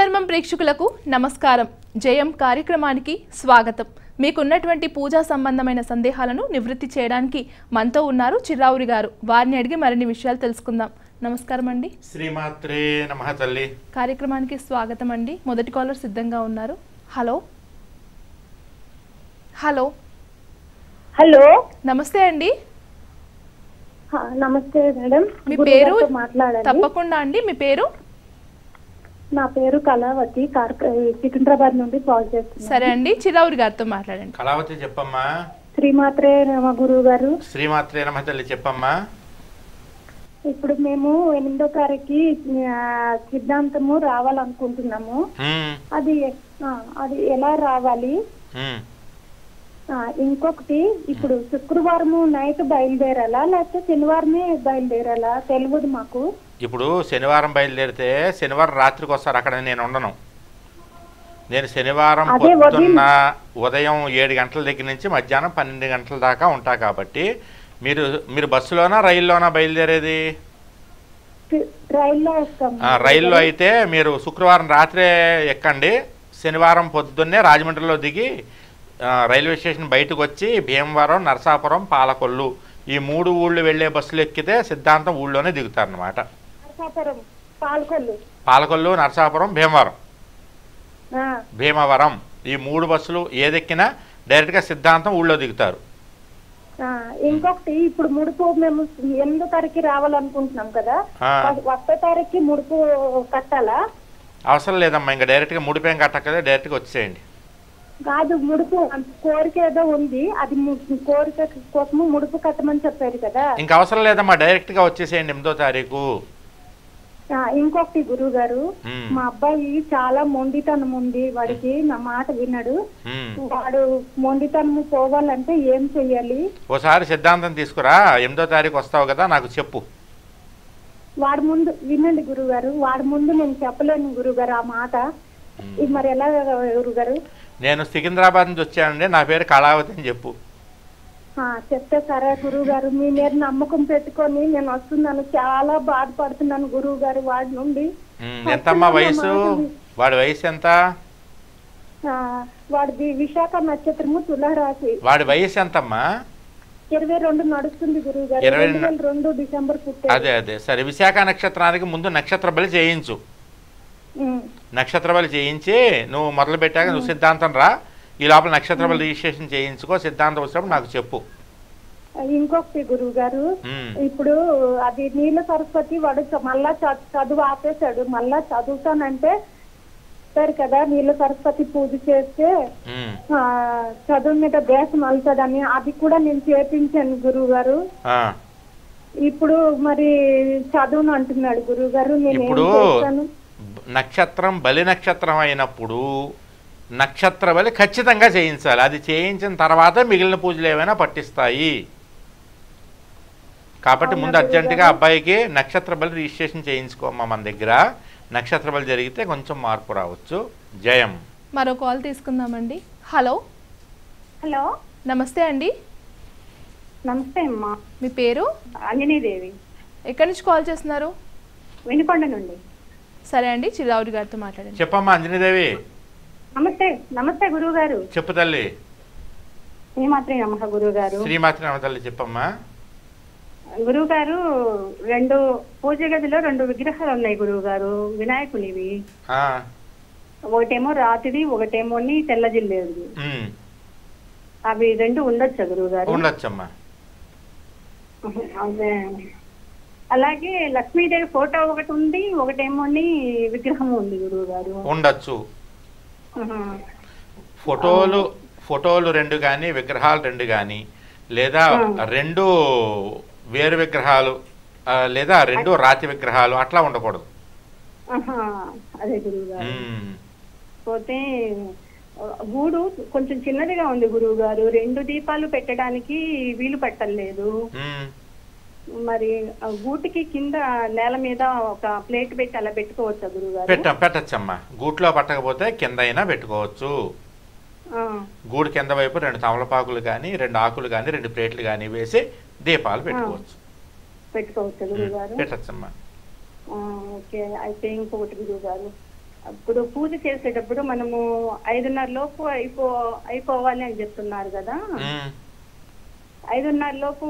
ధర్మం ప్రేక్షకులకు నమస్కారం. జయం కార్యక్రమానికి స్వాగతం. మీకున్నటువంటి పూజా సంబంధమైన సందేహాలను నివృత్తి చేయడానికి మనతో ఉన్నారు చిర్రావురి గారు. వారిని అడిగి మరిన్ని విషయాలు తెలుసుకుందాం. నమస్కారం అండి. శ్రీమాత్రే నమః తల్లి. కార్యక్రమానికి స్వాగతం అండి. మొదటి కాలర్ సిద్ధంగా ఉన్నారు. హలో హలో హలో, నమస్తే అండి. నమస్తే మేడం. మీ పేరు మాట్లాడండి. తప్పకుండా అండి. మీ పేరు? నా పేరు కళావతి, సికింద్రాబాద్ నుండి కాల్ చేస్తున్నాను. సరే అండి, చిర్రావురి గారితో మాట్లాడండి. కళావతి చెప్పమ్మా. శ్రీమాత్రే నమ గురువు గారు. శ్రీమాత్రే నమః తల్లి చెప్పమ్మా. ఇప్పుడు మేము 8వ తారీఖు సిద్ధాంతము రావాలనుకుంటున్నాము. అది ఎలా రావాలి? ఇంకొకటి, ఇప్పుడు శుక్రవారము నైట్ బయలుదేరాలా లేకపోతే శనివారమే బయలుదేరాలా తెలియదు మాకు. ఇప్పుడు శనివారం బయలుదేరితే శనివారం రాత్రికి వస్తారు. అక్కడ నేను ఉండను. నేను శనివారం పొద్దున్న ఉదయం 7 గంటల దగ్గర నుంచి మధ్యాహ్నం 12 గంటల దాకా ఉంటా. కాబట్టి మీరు బస్సులోనా రైల్లోనా బయలుదేరేది? రైల్లో వస్తాం. రైల్లో అయితే మీరు శుక్రవారం రాత్రే ఎక్కండి. శనివారం పొద్దున్నే రాజమండ్రిలో దిగి రైల్వే స్టేషన్ బయటకు వచ్చి భీమవరం, నరసాపురం, పాలకొల్లు ఈ 3 ఊళ్ళు వెళ్లే బస్సులు ఎక్కితే సిద్ధాంతం ఊళ్ళోనే దిగుతారనమాట. పాలకొల్లు, నరసాపురం, భీమవరం ఈ 3 బస్సులు ఏదెక్కినా డైరెక్ట్ గా సిద్ధాంతం ఊళ్ళో దిగుతారు. ఇంకొకటి, ఇప్పుడు ముడుపు మేము 8వ తారీఖు రావాలనుకుంటున్నాం కదా, 1వ తారీఖు ముడుపు కట్టాలా? అవసరం లేదమ్మా. ఇంకా డైరెక్ట్ గా ముడిపేం కట్టక్కదే, డైరెక్ట్ గా వచ్చేయండి. కాదు, ముడుపు కోరిక ఏదో ఉంది, అది కోరిక కోసము ముడుపు కట్టమని చెప్పారు కదా. ఇంకా అవసరం లేదమ్మా, డైరెక్ట్ గా వచ్చేసేయండి 8వ తారీఖు. ఇంకొకటి గురువు గారు, మా అబ్బాయి చాలా మొండితనం ఉంది. వాడికి నా మాట వినడు. వాడు మొండితనం పోవాలంటే ఏం చెయ్యాలి? ఓసారి సిద్ధాంతం తీసుకురా. 8వ తారీఖు వస్తావు కదా, నాకు చెప్పు. వాడి ముందు వినండి గురువు గారు, వాడి ముందు నేను చెప్పలేను గురువు గారు ఆ మాట. ఇది మరి ఎలా గురువు గారు? నేను సికింద్రాబాద్ నుంచి వచ్చానండి. నా పేరు కళావతి అని చెప్పు. చెప్తే సరే గురువు గారు. మీ మీద నమ్మకం పెట్టుకొని నేను వస్తున్నాను. చాలా బాధపడుతున్నాను గురువు గారు వాడి నుండి. ఎంతమ్మా వయసు? వాడి వయసు ఎంత? వాడిది విశాఖ నక్షత్రము, తులారాశి. వాడి వయసు ఎంతమ్మా? 22 నడుస్తుంది గురువు గారు. 2002 డిసెంబర్ పుట్టాడు. అదే సరే. విశాఖ నక్షత్రానికి ముందు నక్షత్ర బలి చేయించు. నక్షత్ర బలి చేయించి నువ్వు మొదలు పెట్టాక నువ్వు సిద్ధాంతం రా. ఈ లోపల నక్షత్ర బలి రిజిస్ట్రేషన్ చేయించుకో. సిద్ధాంతం వచ్చినప్పుడు నాకు చెప్పు. ఇంకొకటి గురువు గారు, ఇప్పుడు అది నీల సరస్వతి వాడు మళ్ళా చదువు ఆపేశాడు. మళ్ళా చదువుతానంటే సరే కదా, నీల సరస్వతి పూజ చేస్తే చదువు మీద దేశం వెళ్తాదని అది కూడా నేను చేపించాను గురువు గారు. ఇప్పుడు మరి చదువును అంటున్నాడు గురువు గారు. నేను నక్షత్రం బలి నక్షత్రం అయినప్పుడు నక్షత్ర బలి ఖచ్చితంగా చేయించాలి. అది చేయించిన తర్వాత మిగిలిన పూజలు ఏమైనా పట్టిస్తాయి. కాబట్టి ముందు అర్జెంటుగా అబ్బాయికి నక్షత్ర బలి రిజిస్ట్రేషన్ చేయించుకోమ్మా మన దగ్గర. నక్షత్ర బలి జరిగితే కొంచెం మార్పు రావచ్చు. జయం. మరో కాల్ తీసుకుందామండి. హలో హలో, నమస్తే అండి. నమస్తే అమ్మా. మీ పేరు? అంజనీదేవి. ఎక్కడి నుంచి కాల్ చేస్తున్నారు? వినుకొండ నుండి. సరే అండి, చిర్రావురి గారితో మాట్లాడండి. చెప్పమ్మా అంజనీదేవి. నమస్తే. నమస్తే గురువు గారు. చెప్పు తల్లి. శ్రీమాత్రే నమః గురువు గారు. శ్రీమాత్రే నమః తల్లి చెప్పమ్మా. గురువు గారు, 2 పూజ గదిలో 2 విగ్రహాలు ఉన్నాయి గురువు గారు, వినాయకునివి. ఒకటేమో రాతిది, ఒకటేమో తెల్ల జిల్లేది. అవి 2 ఉండొచ్చా గురువు గారు? ఉండొచ్చమ్మా. అదే. అలాగే లక్ష్మీదేవి ఫోటో ఒకటి ఉంది, ఒకటేమో విగ్రహం ఉంది గురువు గారు. ఉండొచ్చు. ఫోటోలు 2 కానీ విగ్రహాలు 2 కానీ, లేదా 2 వేరు విగ్రహాలు, లేదా 2 రాతి విగ్రహాలు అట్లా ఉండకూడదు. అదే గురువు గారు. పోతే గూడు కొంచెం చిన్నదిగా ఉంది గురువు గారు. 2 దీపాలు పెట్టడానికి వీలు పట్టలేదు. మరి గూటికి కింద నేల మీద ఒక ప్లేట్ పెట్టి అలా పెట్టుకోవచ్చా గురువు గారు? పెట్టచ్చమ్మా. గూట్లో పట్టకపోతే కింద అయినా పెట్టుకోవచ్చు. గూడు కింద వైపు 2 తమలపాకులు కానీ, 2 ఆకులు కానీ, 2 ప్లేట్లు కానీ వేసి దీపాలు పెట్టుకోవచ్చు. పెట్టుకోవచ్చు గురువు గారు. పెట్టచ్చమ్మా. ఓకే. అయితే ఇంకొకటి గురువు గారు, ఇప్పుడు పూజ చేసేటప్పుడు మనము 5:30 లోపు అయిపోవాలి అని చెప్తున్నారు కదా. 5:30 లోపు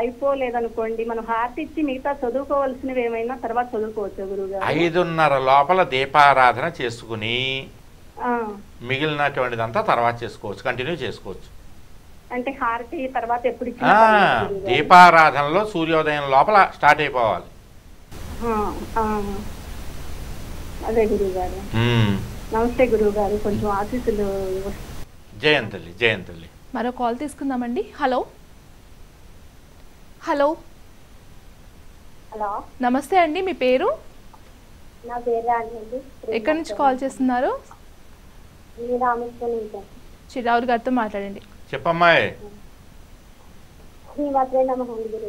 అయిపోలేదనుకోండి, మనం హారతి ఇచ్చి మిగతా చదువుకోవాల్సినవి ఏమైనా తర్వాత చదువుకోవచ్చు గురుగారు. 5:30 లోపల దీపారాధన చేసుకుని మిగిలినటువంటిదంతా తర్వాత చేసుకోవచ్చు, కంటిన్యూ చేసుకోవచ్చు. అంటే హారతి తర్వాత ఎప్పుడు దీపారాధనలో సూర్యోదయం లోపల స్టార్ట్ అయిపోవాలి. అదే గురుగారు. నమస్తే గురుగారు, కొంచెం ఆశీస్సులు. జయంతల్లి జయంతల్లి. మరో కాల్ తీసుకుందామండి. హలో హలో హలో నమస్తే అండి, మీ పేరు? నా పేరు రాణి. ఎక్కడి నుంచి కాల్ చేస్తున్నారు? రామేశ్వరం. చిరావురి గారితో మాట్లాడండి. చెప్పమ్మాయి.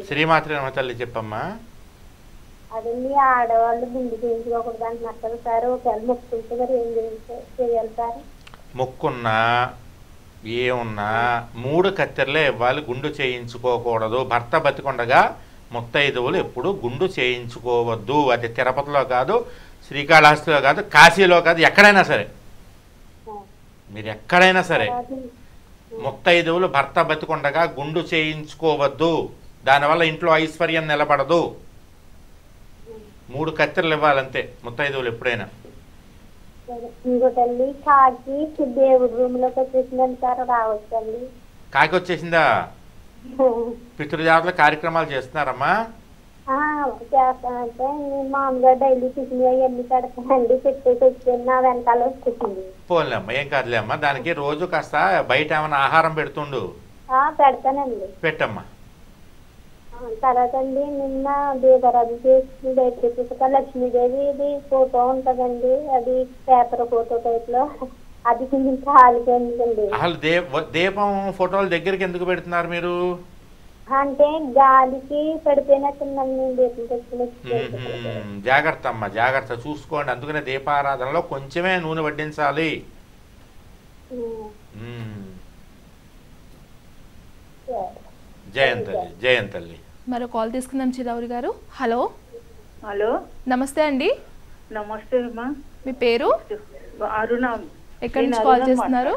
శ్రీమాత్రే నమ తల్లి, చెప్పమ్మా. అదండి, ఆడవాళ్ళు గుండు చేయించుకోకూడదు అంటున్నారు సార్. ఒకవేళ మొక్కుంటే మరి ఏం చేయాలి సార్? మొక్కున్నా ఏమున్నా 3 కత్తెరలే ఇవ్వాలి, గుండు చేయించుకోకూడదు. భర్త బతికొండగా ముత్తైదువులు ఎప్పుడు గుండు చేయించుకోవద్దు. అది తిరుపతిలో కాదు, శ్రీకాళహస్తిలో కాదు, కాశీలో కాదు, ఎక్కడైనా సరే, మీరు ఎక్కడైనా సరే ముత్తైదువులు భర్త బతికొండగా గుండు చేయించుకోవద్దు. దానివల్ల ఇంట్లో ఐశ్వర్యం నిలబడదు. 3 కత్తెరలు ఇవ్వాలంతే ముత్తైదువులు ఎప్పుడైనా. ఇంకోటండి, కాకి దేవుడి రూమ్ లోకి వచ్చేసిందని సార్, రావచ్చండి? కాకి వచ్చేసిందా? పితృదేవతల కార్యక్రమాలు చేస్తున్నారమ్మా? చేస్తానంటే మామూలుగా డైలీ టిఫిన్ అవన్నీ పెడతానండి, పెట్టేసి వచ్చి నా వెనకాల వచ్చేసింది. పోలేమ్మా, ఏం కాదులే అమ్మా. దానికి రోజు కాస్త బయట ఏమైనా ఆహారం పెడుతుండు. పెడతానండి. పెట్టమ్మా. తర్వాత అండి, నిన్న దీపారాధన చేసి బయట లక్ష్మీదేవి ఇది ఫోటో ఉంటదండి, అది పేపర్ ఫోటో టైప్ లో, అది కొంచెం ఖాళీగా ఎందుకండి. అసలు దీపం ఫోటోలు దగ్గరికి ఎందుకు పెడుతున్నారు మీరు? అంటే గాలికి పడిపోయినట్టుందండి దీపం తెచ్చుకుని. జాగ్రత్త అమ్మా, జాగ్రత్త చూసుకోండి. అందుకనే దీపారాధనలో కొంచెమే నూనె వడ్డించాలి. జయంతల్లి జయంతల్లి. మరో కాల్ తీసుకుందాం చిరావురి గారు. హలో హలో నమస్తే అండి. నమస్తే అమ్మా. మీ పేరు? అరుణ. ఎక్కడి నుంచి కాల్ చేస్తున్నారు?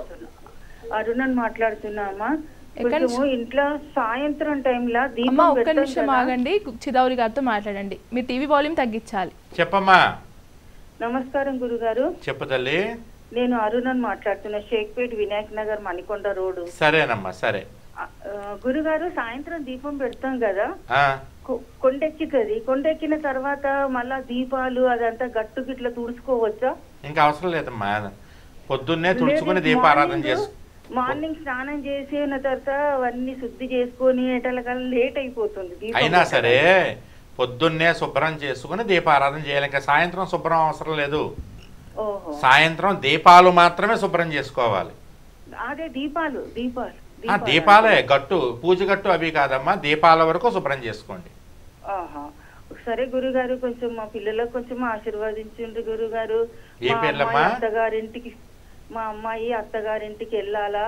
అరుణని మాట్లాడుతున్నామా. ఇంట్లో సాయంత్రం టైంలో అమ్మా ఒక్క నిమిషం ఆగండి, చిరావురి గారితో మాట్లాడండి. మీ టీవీ వాల్యూమ్ తగ్గించాలి. చెప్పమ్మా. నమస్కారం గురుగారు. చెప్పు తల్లి. నేను అరుణని మాట్లాడుతున్నా, షేక్పేట్ వినాయక్ నగర్ మణికొండ రోడ్. సరేనమ్మా, సరే. గురుగారు, సాయంత్రం దీపం పెడతాం కదా, కొండెక్కుతుంది. కొండెక్కిన తర్వాత మళ్ళా దీపాలు అదంతా గట్టు గిట్ల తుడుచుకోవచ్చా? ఇంకా అవసరం లేదమ్మా, పొద్దున్నే తుడుచుకుని దీపారాధన చేసు. మార్నింగ్ స్నానం చేసిన తర్వాత అవన్నీ శుద్ధి చేసుకొని లేట్ అయిపోతుంది. అయినా సరే పొద్దున్నే శుభ్రం చేసుకుని దీపారాధన చేయాలి. ఇంకా సాయంత్రం శుభ్రం అవసరం లేదు. సాయంత్రం దీపాలు మాత్రమే శుభ్రం చేసుకోవాలి. అదే దీపాలు దీపాలు దీపాలే, గట్టు పూజ గట్టు అవి కాదమ్మా, దీపాల వరకు శుభ్రం చేసుకోండి. సరే గురుగారు, కొంచెం మా పిల్లలకు కొంచెం ఆశీర్వదించండి గురుగారు. ఏ పేర్లమ్మా? అత్తగారింటికి, మా అమ్మాయి అత్తగారింటికి వెళ్ళాలా,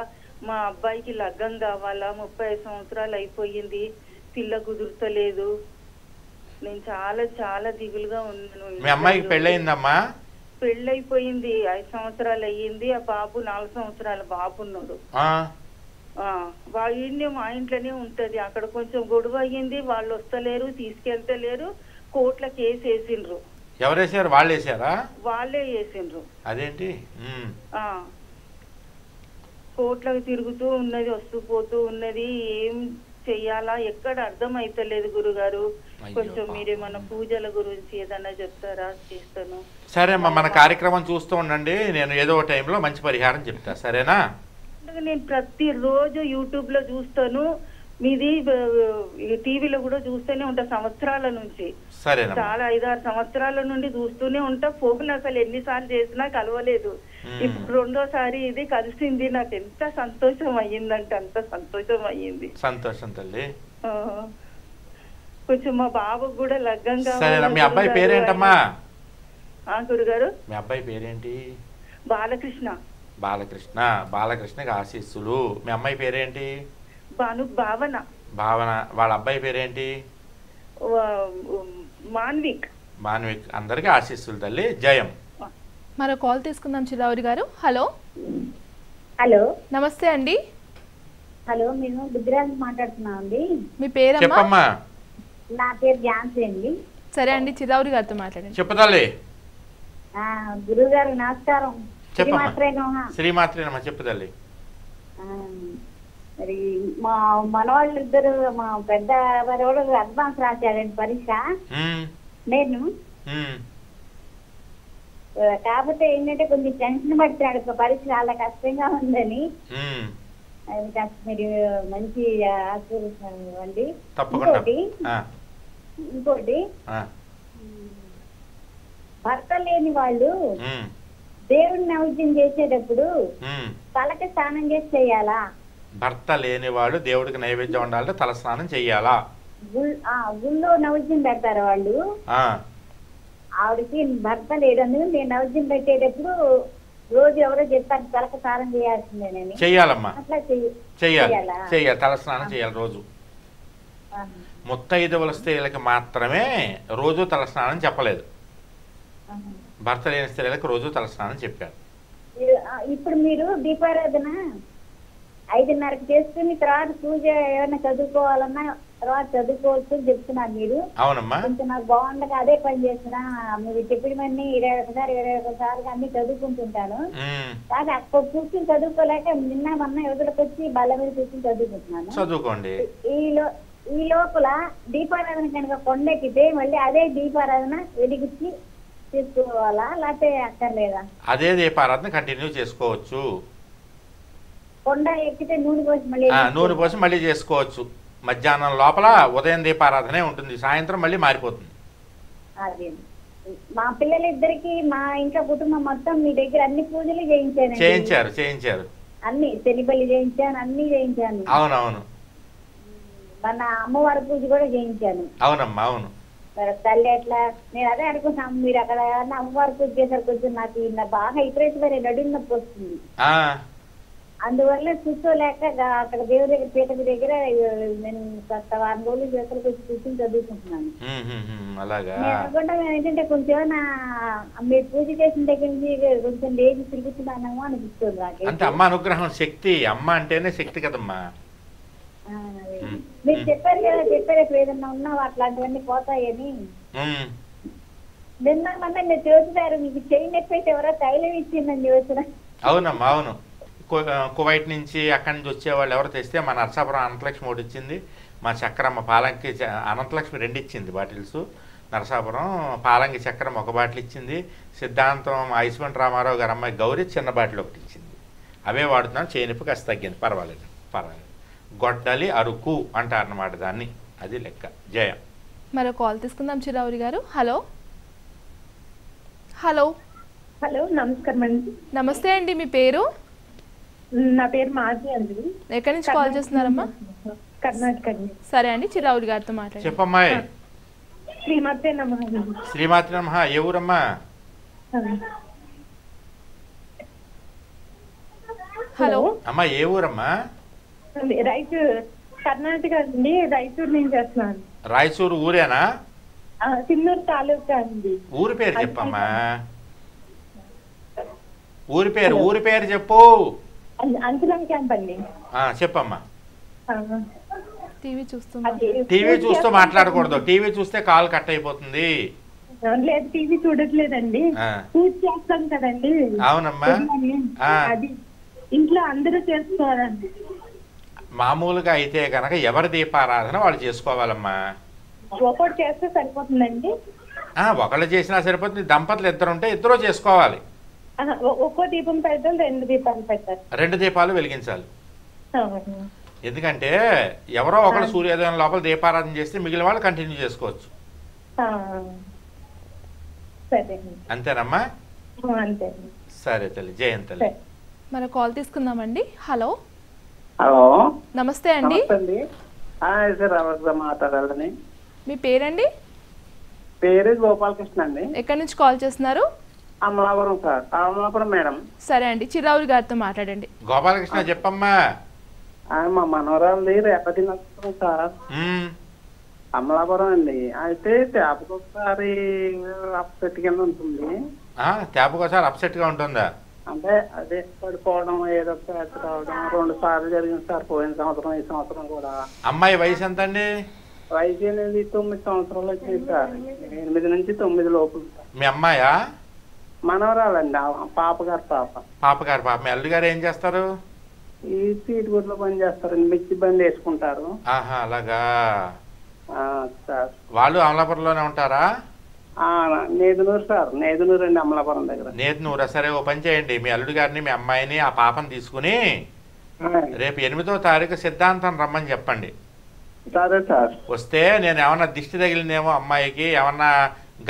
మా అబ్బాయికి లగ్గం కావాలా, 35 సంవత్సరాలు అయిపోయింది, పిల్ల కుదురుతలేదు. నేను చాలా చాలా దిగులుగా ఉన్నాను. మీ అమ్మాయికి పెళ్ళయిందమ్మా? పెళ్ళైపోయింది, 5 సంవత్సరాలు అయ్యింది. ఆ బాబు 4 సంవత్సరాల బాబు ఉన్నాడు. వాళ్ళ మా ఇంట్లోనే ఉంటది. అక్కడ కొంచెం గొడవ అయ్యింది, వాళ్ళు వస్తలేరు, తీసుకెళ్తలేరు, కోర్టుల కేసు వేసిండ్రు. ఎవరేసారు? వాళ్ళు వేసారా? వాళ్ళే వేసిండ్రు. అదేంటి? కోర్టులకు తిరుగుతూ ఉన్నది, వస్తూ పోతూ ఉన్నది. ఏం చెయ్యాలా ఎక్కడ అర్థం అయితలేదు గురుగారు. కొంచెం మీరేమన్నా పూజల గురించి ఏదన్నా చెప్తారా? చేస్తాను. సరే అమ్మా, మన కార్యక్రమం చూస్తూ ఉండండి, నేను ఏదో టైంలో మంచి పరిహారం చెప్తా, సరేనా? నేను ప్రతిరోజు యూట్యూబ్ లో చూస్తాను, మీది టీవీలో కూడా చూస్తూనే ఉంటా సంవత్సరాల నుంచి. చాలా 5-6 సంవత్సరాల నుండి చూస్తూనే ఉంటా. ఫోన్ అసలు ఎన్నిసార్లు చేసినా కలవలేదు. ఇప్పుడు రెండోసారి ఇది కలిసింది. నాకు ఎంత సంతోషం అయ్యిందంటే అంత సంతోషం అయ్యింది. సంతోషం తల్లి. కొంచెం మా బాబుకు కూడా లగ్గంగా. మీ అబ్బాయి పేరేంటమ్మా? గురుగారు, మీ అబ్బాయి పేరేంటి? బాలకృష్ణ. బాలకృష్ణ. బాలకృష్ణకి ఆశీస్సులు. మీ అమ్మాయి పేరేంటి? భావన. భావన. వాళ్ళ అబ్బాయి పేరేంటి? మాన్విక్. మాన్విక్. అందరికి ఆశీస్సులు తల్లి. జయం. మరో కాల్ తీసుకుందాం చిరావురి గారు. హలో హలో నమస్తే అండి. హలో మేము బుద్ధిరాజు మాట్లాడుతున్నాం అండి. మీ పేరమ్మా? చెప్పమ్మా. నా పేరు ఝాన్సీ అండి. సరే అండి, చిరావురి గారితో మాట్లాడండి. చెప్పుదాలి. గురువు గారు నమస్కారం. చెప్పమ్మా. శ్రీమాత్రేనమ్మా, చెప్పుదాలి. మరి మా మనవాళ్ళు ఇద్దరు, మా పెద్ద వాడు అడ్వాన్స్ రాశాడండి పరీక్ష. నేను కాకపోతే ఏంటంటే కొంచెం టెన్షన్ పడుతున్నాడు, పరీక్ష చాలా కష్టంగా ఉందని. అది కాస్త మీరు మంచి ఆశీర్వదించండి. ఇంకోటి భర్త లేని వాళ్ళు దేవుడిని నైవేద్యం చేసేటప్పుడు తలకి స్నానం చేసి చెయ్యాలా? భర్త లేనివాడు దేవుడికి నైవేద్యం ఉండాలంటే తల స్నానం చెయ్యాలా? గుళ్ళో నైవేద్యం పెడతారు వాళ్ళు. ఆవిడకి భర్త లేడని నేను నైవేద్యం పెట్టేటప్పుడు రోజు ఎవరో చెప్పారు తలకి స్నానం చేయాల్సిందేనని. చెయ్యాలమ్మా, అట్లా చెయ్యాలి. తల స్నానం చేయాలి రోజు. ముత్తైదువుల స్త్రీలకి మాత్రమే రోజు తల స్నానం చెప్పలేదు, భర్త లేని స్త్రీలకు రోజు తల స్నానం చెప్పారు. ఇప్పుడు మీరు దీపారాధన 5:30కి చేసుకుని తర్వాత పూజ ఏమైనా చదువుకోవాలన్నా తర్వాత చదువుకోవచ్చు అని చెప్తున్నారు మీరు. అవునమ్మా. కొంచెం నాకు బాగుండగా అదే పని చేస్తున్నా. మీరు చెప్పినవన్నీ 21 సార్లు అన్ని చదువుకుంటుంటాను. కానీ అక్కడ కూర్చుని చదువుకోలేక నిన్న మొన్న ఎదురుకు వచ్చి బల్ల మీద కూర్చుని చదువుకుంటున్నాను. చదువుకోండి. ఈ లోపల దీపారాధన కనుక కొండెక్కితే మళ్ళీ అదే దీపారాధన వెలిగించి చేసుకోవాలా లేకపోతే అక్కర్లేదా? అదే దీపారాధన కంటిన్యూ చేసుకోవచ్చు. కొండ ఎక్కితే నూనె పోసి మళ్ళీ చేసుకోవచ్చు. మధ్యాహ్నం లోపల ఉదయం దీపారాధనే ఉంటుంది, సాయంత్రం మళ్ళీ మారిపోతుంది. అదే మా పిల్లలిద్దరికి మా ఇంట్లో కుటుంబం మొత్తం మీ దగ్గర అన్ని పూజలు చేయించారు. అన్ని శనిబలి చేయించాను, అన్ని చేయించాను. అవునవును. మన అమ్మవారి పూజ కూడా చేయించాను. అవునమ్మా, అవును. తల్లి ఎట్లా నేను అదే అనుకుంటున్నాను, మీరు అక్కడ అమ్మవారి పూజ చేశారు. కొంచెం నాకు బాగా విపరీతమైన నడుము నొప్పి వస్తుంది. అందువల్ల కూర్చోలేక అక్కడ దేవుడి దగ్గర పీట దగ్గర నేను కొత్త 4 రోజులు చేతులకు వచ్చి కూర్చొని చదువుకుంటున్నాను. నేను అనుకుంటా ఏంటంటే కొంచెం మీరు పూజ చేసిన దగ్గర నుంచి కొంచెం లేచి తిరుగుతున్నానేమో అనిపిస్తుంది నాకు. అంటే అమ్మ అనుగ్రహం శక్తి, అమ్మ అంటేనే శక్తి కదమ్మా. మీరు చెప్పారు ఇప్పుడు ఏదన్నా ఉన్నా అట్లాంటివన్నీ పోతాయని. నిన్న మొన్న మీరు చూస్తున్నారు, మీకు చెయ్యి నొప్పి అయితే ఎవరో తైలం ఇచ్చిందని చూసిన. అవునమ్మా, అవును. కువైట్ నుంచి అక్కడి నుంచి వచ్చేవాళ్ళు ఎవరు తెస్తే మా నరసాపురం అనంతలక్ష్మి ఒకటి ఇచ్చింది, మా చక్రమ్మ పాలంకి అనంతలక్ష్మి 2 ఇచ్చింది బాటిల్స్, నరసాపురం పాలంకి చక్రం 1 బాటిల్ ఇచ్చింది, సిద్ధాంతం ఐశ్వర్య రామారావు గారు అమ్మాయి గౌరీ చిన్న బాటిల్ 1 ఇచ్చింది. అవే వాడుతున్నాను. చేయనిప్పు కాస్త తగ్గింది, పర్వాలేదు. గొడ్డలి అరుకు అంటారన్నమాట దాన్ని, అది లెక్క. జయం. మరో కాల్ తీసుకుందాం చిరావురి గారు. హలో హలో హలో నమస్కారం అండి. నమస్తే అండి, మీ పేరు? నా పేరు మాజీ అండి. ఎక్కడి నుంచి కాల్ చేస్తున్నారమ్మా? కర్ణాటక. సరే అండి, చిరావురి గారితో మాట్లాడండి. చెప్పమ్మా. శ్రీమాత్రే నమః. ఏ ఊరమ్మా? హలో అమ్మా, ఏ ఊరమ్మా? రాయచూరు, కర్ణాటక అండి. రాయచూరు నుంచి చేస్తున్నాను. రాయచూరు ఊరేనా? చిన్నూరు తాలూకా అండి. ఊరి పేరు చెప్పమ్మా. ఊరి పేరు చెప్పు. అంచలం క్యాంప్ అండి. చెప్పమ్మా. టీవీ చూస్తూ మాట్లాడకూడదు, టీవీ చూస్తే కాల్ కట్ అయిపోతుంది. లేదు, టీవీ చూడట్లేదండి, పూజ చేస్తాం కదండి. అవునమ్మా. అది ఇంట్లో అందరూ చేసుకోవాలండి. మామూలుగా అయితే కనుక ఎవరి దీపారాధన వాళ్ళు చేసుకోవాలమ్మా. ఒకటి చేస్తే సరిపోతుందండి? ఒకళ్ళు చేసినా సరిపోతుంది. దంపతులు 2 ఉంటే 2 చేసుకోవాలి. ఒక్కో దీపం పెడతారు, 2 దీపాలు పెట్టారు. 2 దీపాలు వెలిగించాలి. ఎందుకంటే ఎవరో ఒకరు సూర్యోదయం లోపల దీపారాధన చేస్తే మిగిలిన వాళ్ళు కంటిన్యూ చేసుకోవచ్చు. అంతేనమ్మా? సరే తల్లి, జయం తల్లి. మన కాల్ తీసుకుందామండి. హలో హలో నమస్తే అండి. మాట్లాడాలని. మీ పేరండి? పేరు గోపాలకృష్ణ అండి. ఎక్కడి నుంచి కాల్ చేస్తున్నారు? అమలాపురం సార్. అమలాపురం మేడం. సరే అండి, చిరావురి గారితో మాట్లాడండి. గోపాలకృష్ణ చెప్పమ్మా. మా మనవరాలది రేపటి నక్షత్రం సార్, అమలాపురం అండి. అయితే తేపకొకసారి అప్సెట్ కింద ఉంటుంది. తేపకోసారి అప్సెట్గా ఉంటుందా? అంటే అదే పడిపోవడం, ఏదో ప్యాచ్ రావడం 2 సార్లు జరిగింది సార్. పోయిన సంవత్సరం, ఈ సంవత్సరం కూడా. అమ్మాయి వయసు ఎంత అండి? వయసు అనేది 9 సంవత్సరాలు వచ్చింది సార్. 8 నుంచి 9 లోపు. మీ అమ్మాయా? మనవరాలండి, పాపగారు పాప. పాపగారు పాప. మీ అల్లుడు గారు ఏం చేస్తారు? ఈ సీట్ గుడ్లో పని చేస్తారండి, మిర్చి బండి వేసుకుంటారు. ఆహా, అలాగా. సార్ వాళ్ళు అమలాపురంలోనే ఉంటారా? నేదునూరు సార్, నేదునూరు అండి, అమలాపురం దగ్గర. నేదునూరా? సరే, ఓ పని చేయండి, మీ అల్లుడు గారిని మీ అమ్మాయిని ఆ పాపని తీసుకుని రేపు 8వ తారీఖు సిద్ధాంతం రమ్మని చెప్పండి. సరే సార్. వస్తే నేను ఏమన్నా దిష్టి తగిలిందేమో అమ్మాయికి, ఏమన్నా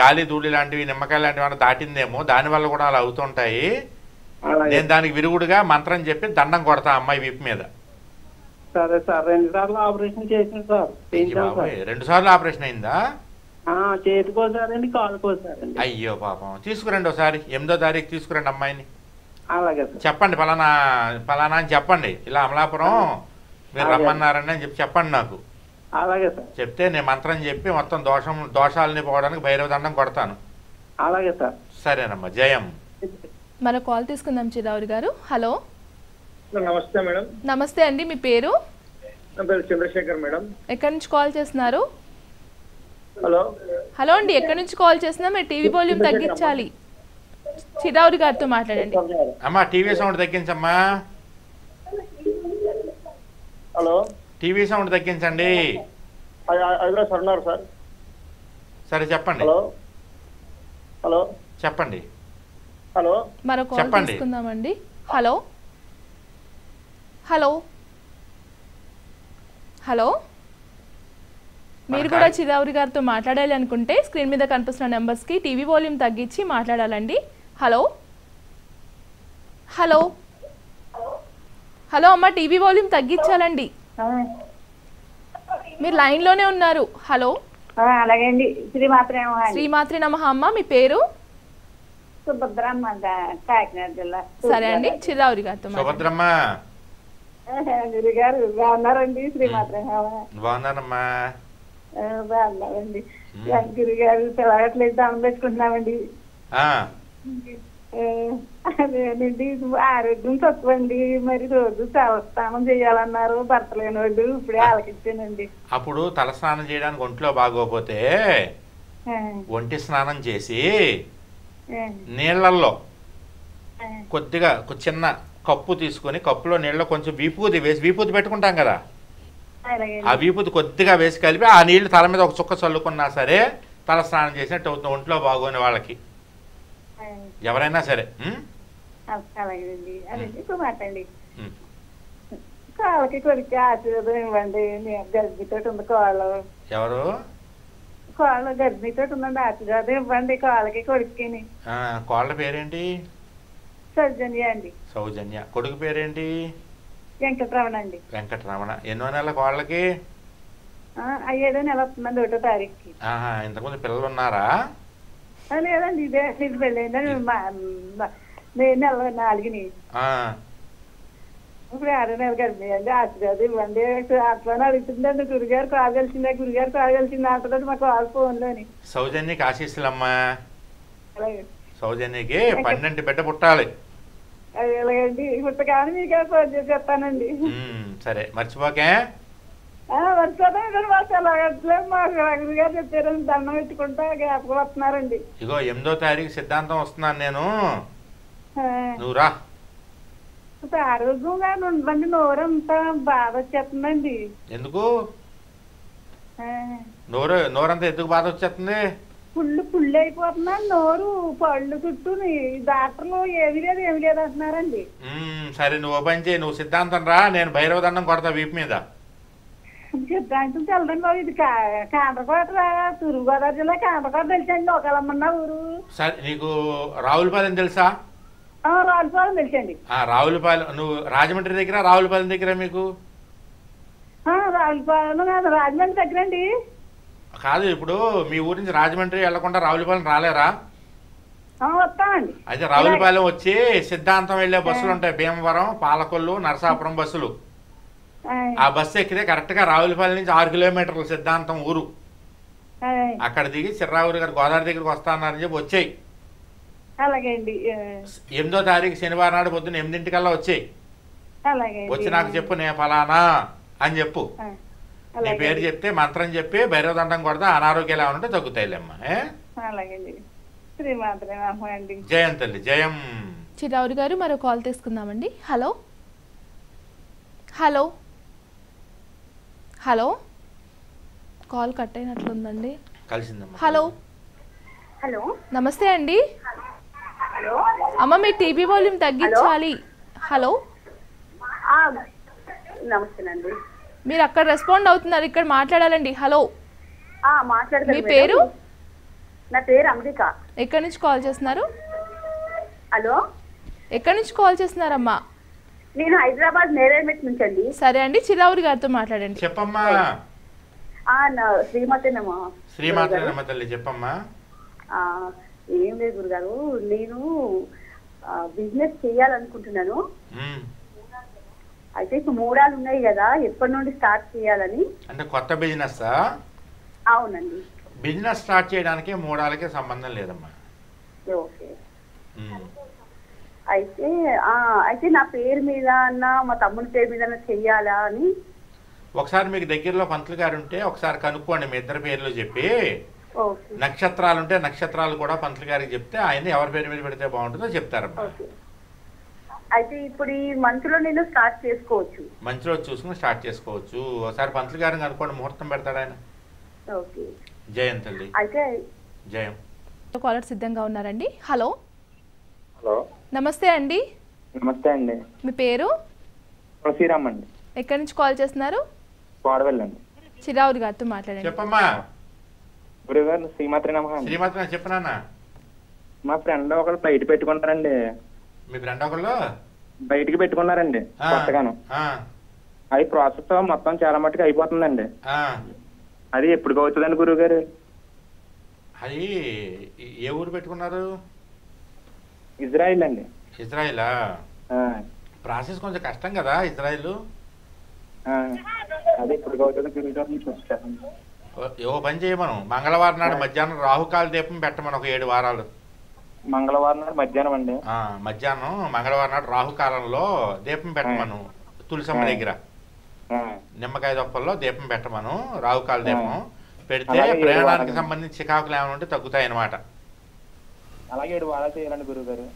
గాలి ధూళి లాంటివి, నిమ్మకాయ లాంటివి ఏమన్నా దాటిందేమో, దానివల్ల కూడా అలా అవుతుంటాయి. నేను దానికి విరుగుడుగా మంత్రం చెప్పి దండం కొడతా అమ్మాయి వీపు మీద. సరే సార్. 2 సార్లు ఆపరేషన్ చేసింది సార్. 2 సార్లు ఆపరేషన్ అయిందా? చేతికోసారండి, కాలుకోసారండి. అయ్యో పాపం. తీసుకురండి ఒకసారి, 8వ తారీఖు తీసుకురండి అమ్మాయిని. అలాగే సార్. చెప్పండి, పలానా అని చెప్పండి, ఇలా అమలాపురం మీరు రమ్మన్నారని అని చెప్పండి నాకు. అలాగే సార్. చెప్తే నేను మంత్రం చెప్పి మొత్తం దోషాలని పోవడానికి భైరవ దండం కొడతాను. అలాగే సార్. సరేనమ్మా, జయం. మన కాల్ తీసుకుందాం చిరావురి గారు. హలో, నమస్తే మేడం. నమస్తే అండి, మీ పేరు? నా పేరు చంద్రశేఖర్ మేడం. ఎక్కడి నుంచి కాల్ చేస్తున్నారు? హలో. హలో అండి, ఎక్కడి నుంచి కాల్ చేస్తున్నా? మీరు టీవీ వాల్యూమ్ తగ్గించాలి. చిరావురి గారితో మాట్లాడండి. అమ్మా, టీవీ సౌండ్ తగ్గించమ్మా. హలో. టీవీ సౌండ్ తగ్గించండి. హైదరాబాద్ సార్ ఉన్నారు సార్. సరే చెప్పండి. హలో. హలో. చెప్పండి. హలో. మరో కాల్ తీసుకుందామండి. హలో హలో హలో మీరు కూడా చిరావురి గారితో మాట్లాడాలి అనుకుంటే స్క్రీన్ మీద కనిపిస్తున్న నెంబర్స్కి టీవీ వాల్యూమ్ తగ్గించి మాట్లాడాలండి. హలో హలో హలో అమ్మ, టీవీ వాల్యూమ్ తగ్గించాలండి. మీరు లైన్లోనే ఉన్నారు. హలో. అలాగే అండి. శ్రీమాత్రి నమః. అమ్మ, మీ పేరు? సుభద్రమ్మ, కాకినాడ జిల్లా. సరే అండి, చిరావురి గారితో సుభద్రమ్మ గురుగారు బాగున్నారండి? శ్రీమాత్రి బాగున్నానమ్మా. బాగున్నారండి గురుగారు. తెలగట్లేదు, దానం పెట్టుకుంటున్నామండి. అదేనండి, ఆరోగ్యం తక్కువండి. మరి రోజు తలస్నానం చేయాలన్నారు భర్త లేని వాళ్ళు. ఇప్పుడే ఆలకిచ్చానండి. అప్పుడు తలస్నానం చేయడానికి ఒంట్లో బాగోపోతే ఒంటి స్నానం చేసి నీళ్ళల్లో కొద్దిగా చిన్న కప్పు తీసుకొని కప్పులో నీళ్ళలో కొంచెం విభూతి వేసి, విభూతి పెట్టుకుంటాం కదా, ఆ విభూతి కొద్దిగా వేసి కలిపి ఆ నీళ్లు తల మీద ఒక చుక్క చల్లుకున్నా సరే తల స్నానం చేసినట్టు అవుతుంది ఒంట్లో బాగోని వాళ్ళకి, ఎవరైనా సరే. అలాగేనండి. అదే ఇప్పుడు మాట్లాడండి. కాళ్ళకి కొరికి ఆశీర్వాదం ఇవ్వండి. గర్భితో ఉంది కాళ్ళు. ఎవరు? కాళ్ళు గర్భితో ఉందండి, ఆశీర్వాదం ఇవ్వండి కాళ్ళకి కొడుకుని. కోళ్ళ పేరేంటి? సౌజన్య అండి. సౌజన్య. కొడుకు పేరేంటి? వెంకటరమణ అండి. వెంకటరమణ. ఎన్నో నెలల కోళ్ళకి? 7వ నెల వస్తుందండి, 1వ తారీఖుకి. ఇంతకుముందు పిల్లలు ఉన్నారా? లేదండి, ఇదే ఇది పెళ్ళయిందని నెల 4ని. ఇప్పుడు 6వ నెల గర్భిణి అండి. ఆశీర్వాదం ఇవ్వండి. అట్లా అడుగుతుందండి. గురుగారు కాల్ కలిసిందా, గురుగారు కాల్ కలిసిందా అంటున్నది మాకు కాల్ ఫోన్లోని. సౌజన్యకి ఆశీస్సులమ్మా. అలాగే. సౌజన్యకి 12 బిడ్డ పుట్టాలి. అలాగండి. పుట్టకాని మీకు ఫోన్ చేసి చెప్తానండి. సరే, మర్చిపోకే. మర్చిపోతాను. మాకు అలాగట్లే మాకు గురుగారు చెప్పారని దండం పెట్టుకుంటా జ్ఞాపకం వస్తున్నారండి. ఇగో 8వ తారీఖు సిద్ధాంతం వస్తున్నాను నేను, నువ్వు రా. ఆరోగ్యంగా ఉండండి. నోరంతా బాధ వచ్చేస్తుందండి. ఎందుకు నోరంతా ఎందుకు బాధ వచ్చేస్తుంది? పుళ్ళు అయిపోతున్నా నోరు, పళ్ళు చుట్టూ. డాక్టర్లు ఏమి లేదు అంటున్నారండి. సరే, నువ్వు ఓపెన్ చేయి. నువ్వు సిద్ధాంతం రా, నేను భైరవ దండం కొడతా వీపు మీద. సిద్ధాంతం తెలదండి బాబు. ఇది కాండ్రకోట, తూర్పుగోదావరి జిల్లా కాండ్రకోట తెలుసండి. ఒకళ్ళమ్మన్నా ఊరు. సరే, నీకు రావులపాలెం తెలుసా? రావులపాలెం తెలుసండి. రావులపాలెం. నువ్వు రాజమండ్రి దగ్గర, రావులపాలెం దగ్గర మీకు? రావులపాలెం కాదు, రాజమండ్రి దగ్గర అండి. కాదు, ఇప్పుడు మీ ఊరి నుంచి రాజమండ్రి వెళ్లకుండా రావులపాలెం రాలేరా? వస్తామండి. అయితే రావులపాలెం వచ్చి సిద్ధాంతం వెళ్లే బస్సులు ఉంటాయి. భీమవరం, పాలకొల్లు, నరసాపురం బస్సులు. ఆ బస్సు ఎక్కితే కరెక్ట్ గా రావులపాలెం నుంచి 6 కిలోమీటర్లు సిద్ధాంతం ఊరు. అక్కడ దిగి చిర్రావురి గారు గోదావరి దగ్గరికి వస్తా అన్నారని చెప్పి వచ్చాయి. అలాగే అండి 8వ తారీఖు శనివారం నాడు పొద్దున్న 8ంటికల్లా వచ్చేయి. అలాగే వచ్చి నాకు చెప్పు నేను ఫలానా అని చెప్పు. నీ పేరు చెప్తే మంత్రం చెప్పి భైరవదండం కొడతా అనారోగ్యాలు ఏమైనా ఉంటే తగ్గుతాయిలేమ్మా. అలాగే అండి. శ్రీమాత్రే నమః అండి. జయం తల్లి జయం. చిరావురి గారు మరో కాల్ తీసుకుందామండి. Hello hello hello call cut అయినట్లుందండి. కలిసిందమ్మా. హలో హలో నమస్తే అండి. హలో అమ్మ మీ టీవీ వాల్యూమ్ తగ్గించాలి. హలో నమస్తేనండి. మీరు అక్కడ రెస్పాండ్ అవుతున్నారు, ఇక్కడ మాట్లాడాలండి. హలో మాట్లాడతాను. మీ పేరు? నా పేరు అమృత. ఎక్కడి నుంచి కాల్ చేస్తున్నారు? హలో ఎక్కడి నుంచి కాల్ చేస్తున్నారమ్మా? నేను హైదరాబాద్ నేరేడ్మెట్ నుంచి అండి. సరే అండి, చిరావురి గారితో మాట్లాడండి. చెప్పమ్మా. శ్రీమతేనమ్మా. శ్రీమాత్రేనమ్మ తల్లి చెప్పమ్మా. ఏం లేదు గురుగారు, నేను బిజినెస్ చేయాలనుకుంటున్నాను. అయితే ఇప్పుడు 3 ఏళ్ళు ఉన్నాయి కదా, ఎప్పటి నుండి స్టార్ట్ చేయాలని. అంటే కొత్త బిజినెస్? అవునండి. బిజినెస్ స్టార్ట్ చేయడానికి 3 ఏళ్ళకే సంబంధం లేదమ్మా. ఓకే. అయితే నా పేరు మీద అన్న మా తమ్ముడి పేరు మీద చెయ్యాలా అని. ఒకసారి మీకు దగ్గరలో పంతులు గారు ఉంటే ఒకసారి కనుక్కోండి, మీ ఇద్దరు పేర్లు చెప్పి. నక్షత్రాలు ఉంటే నక్షత్రాలు కూడా పంతులు గారికి చెప్తే ఆయన ఎవరి పేరు మీద పెడితే బాగుంటుందో చెప్తారమ్మా. అయితే ఇప్పుడు ఈ మంత్ లో నేను స్టార్ట్ చేసుకోవచ్చు? మంచి రోజు చూసుకుని స్టార్ట్ చేసుకోవచ్చు. ఒకసారి పంతులు గారిని కనుక్కోండి, ముహూర్తం పెడతాడు ఆయన. ఓకే. జయం తల్లి. అయితే జయం. కాలర్ సిద్ధంగా ఉన్నారండి. హలో హలో నమస్తే అండి. నమస్తే అండి. మీ పేరు? శ్రీరామ్ అండి. ఎక్కడి నుంచి కాల్ చేస్తున్నారు? వాడవెళ్ళండి. చిరావురి గారితో మాట్లాడండి. చెప్పమ్మా. గురుగారు శ్రీమాత్రే నమః. శ్రీమాత్రే చెప్పనా. మా ఫ్రెండ్ ఒకరు బయట పెట్టుకున్నారండి. మీ ఫ్రెండ్ ఒకళ్ళు బయటికి పెట్టుకున్నారండి కొత్తగాను. అది ప్రాసెస్ మొత్తం చాలా మట్టుకు అయిపోతుందండి. అది ఎప్పుడు అవుతుందండి గురుగారు? అది ఏ ఊరు పెట్టుకున్నారు? ఇజ్రాయిల్ అండి. ఇజ్రాయిలా? ప్రాసెస్ కొంచెం కష్టం కదా ఇజ్రాయిల్. అది ఎప్పుడు అవుతుంది గురుగారు? ఏవో పని చేయమను, మంగళవారం నాడు మధ్యాహ్నం రాహుకాల దీపం పెట్టమను ఒక 7 వారాలు. మంగళవారం నాడు మధ్యాహ్నం అండి? మధ్యాహ్నం మంగళవారం నాడు రాహుకాలంలో దీపం పెట్టమను. తులసమ్మ దగ్గర నిమ్మకాయ దొప్పల్లో దీపం పెట్టమను, రాహుకాల దీపం పెడితే ప్రయాణానికి సంబంధించి చికాకులు ఏమైనా ఉంటే తగ్గుతాయి అన్నమాట. అలాగే 7 వారాలు చేయాలండి గురుగారు?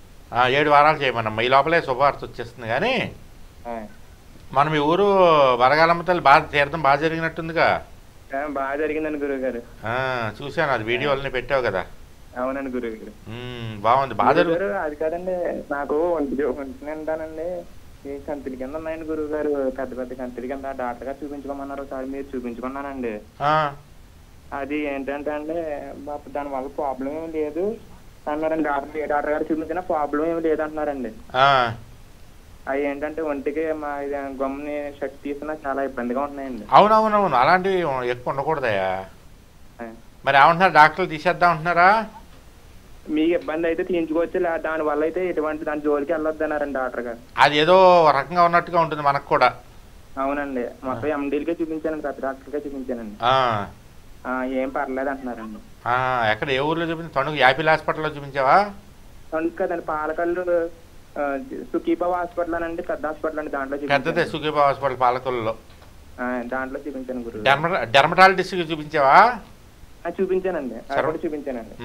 7 వారాలు చేయమన్నమ్మా. ఈ లోపలే శుభవార్త వచ్చేస్తుంది. కానీ మనం ఈ ఊరు వరగాలమ్మ తల్లి బాగా తీర్థం బాగా జరిగినట్టుందిగా? బాగా జరిగిందండి గురుగారు. చూశాను, అది వీడియోలని పెట్టావు కదా. అవునండి గురుగారు. బాగుంది. బాగా జరుగుతుంది. అది కాదండి, నాకు ఒంటి నిండానండి ఈ కంతుల కింద ఉన్నాయండి గురుగారు, పెద్ద పెద్ద కంతుల కింద. డాక్టర్ గారు చూపించుకోమన్నారు, ఒకసారి మీరు చూపించుకున్నానండి. అది ఏంటంటే అండి దానివల్ల ప్రాబ్లం ఏమి లేదు అన్నారండి. డాక్టర్ గారు చూపించినా ప్రాబ్లం ఏమి లేదంటున్నారండి. అవి ఏంటంటే ఒంటికి మా గమ్ని శక్తి తీసినా చాలా ఇబ్బందిగా ఉంటున్నాయండి. అవునవునవును, అలాంటివి ఎక్కువ ఉండకూడదయా. మరి ఏమంటున్నారు డాక్టర్లు? తీసేద్దాం అంటున్నారా? మీకు ఇబ్బంది అయితే తీయించుకోవచ్చు, దాని వల్ల అయితే ఎటువంటి దాని జోలికి వెళ్ళొద్దు అన్నారండి డాక్టర్ గారు. అది ఏదో రకంగా ఉన్నట్టుగా ఉంటుంది మనకు కూడా. అవునండి, మొత్తం ఎండీలకే చూపించానండి, పెద్ద డాక్టర్కే చూపించానండి. ఏం పర్లేదు అంటున్నారండి. ఎక్కడ ఏ ఊర్లో చూపించా? తణుకు యాపిల్ హాస్పిటల్లో చూపించావా? తణుకు కదండి, పాలకల్లు సుఖీపా హాస్పిటల్ అనండి, పెద్ద హాస్పిటల్ అండి. దాంట్లో పెద్దదే సుఖీపా హాస్పిటల్ పాలకల్లో. దాంట్లో చూపించాను గురు. డెర్మటాలజిస్ట్ చూపించావా? చూపించానండి, చూపించానండి.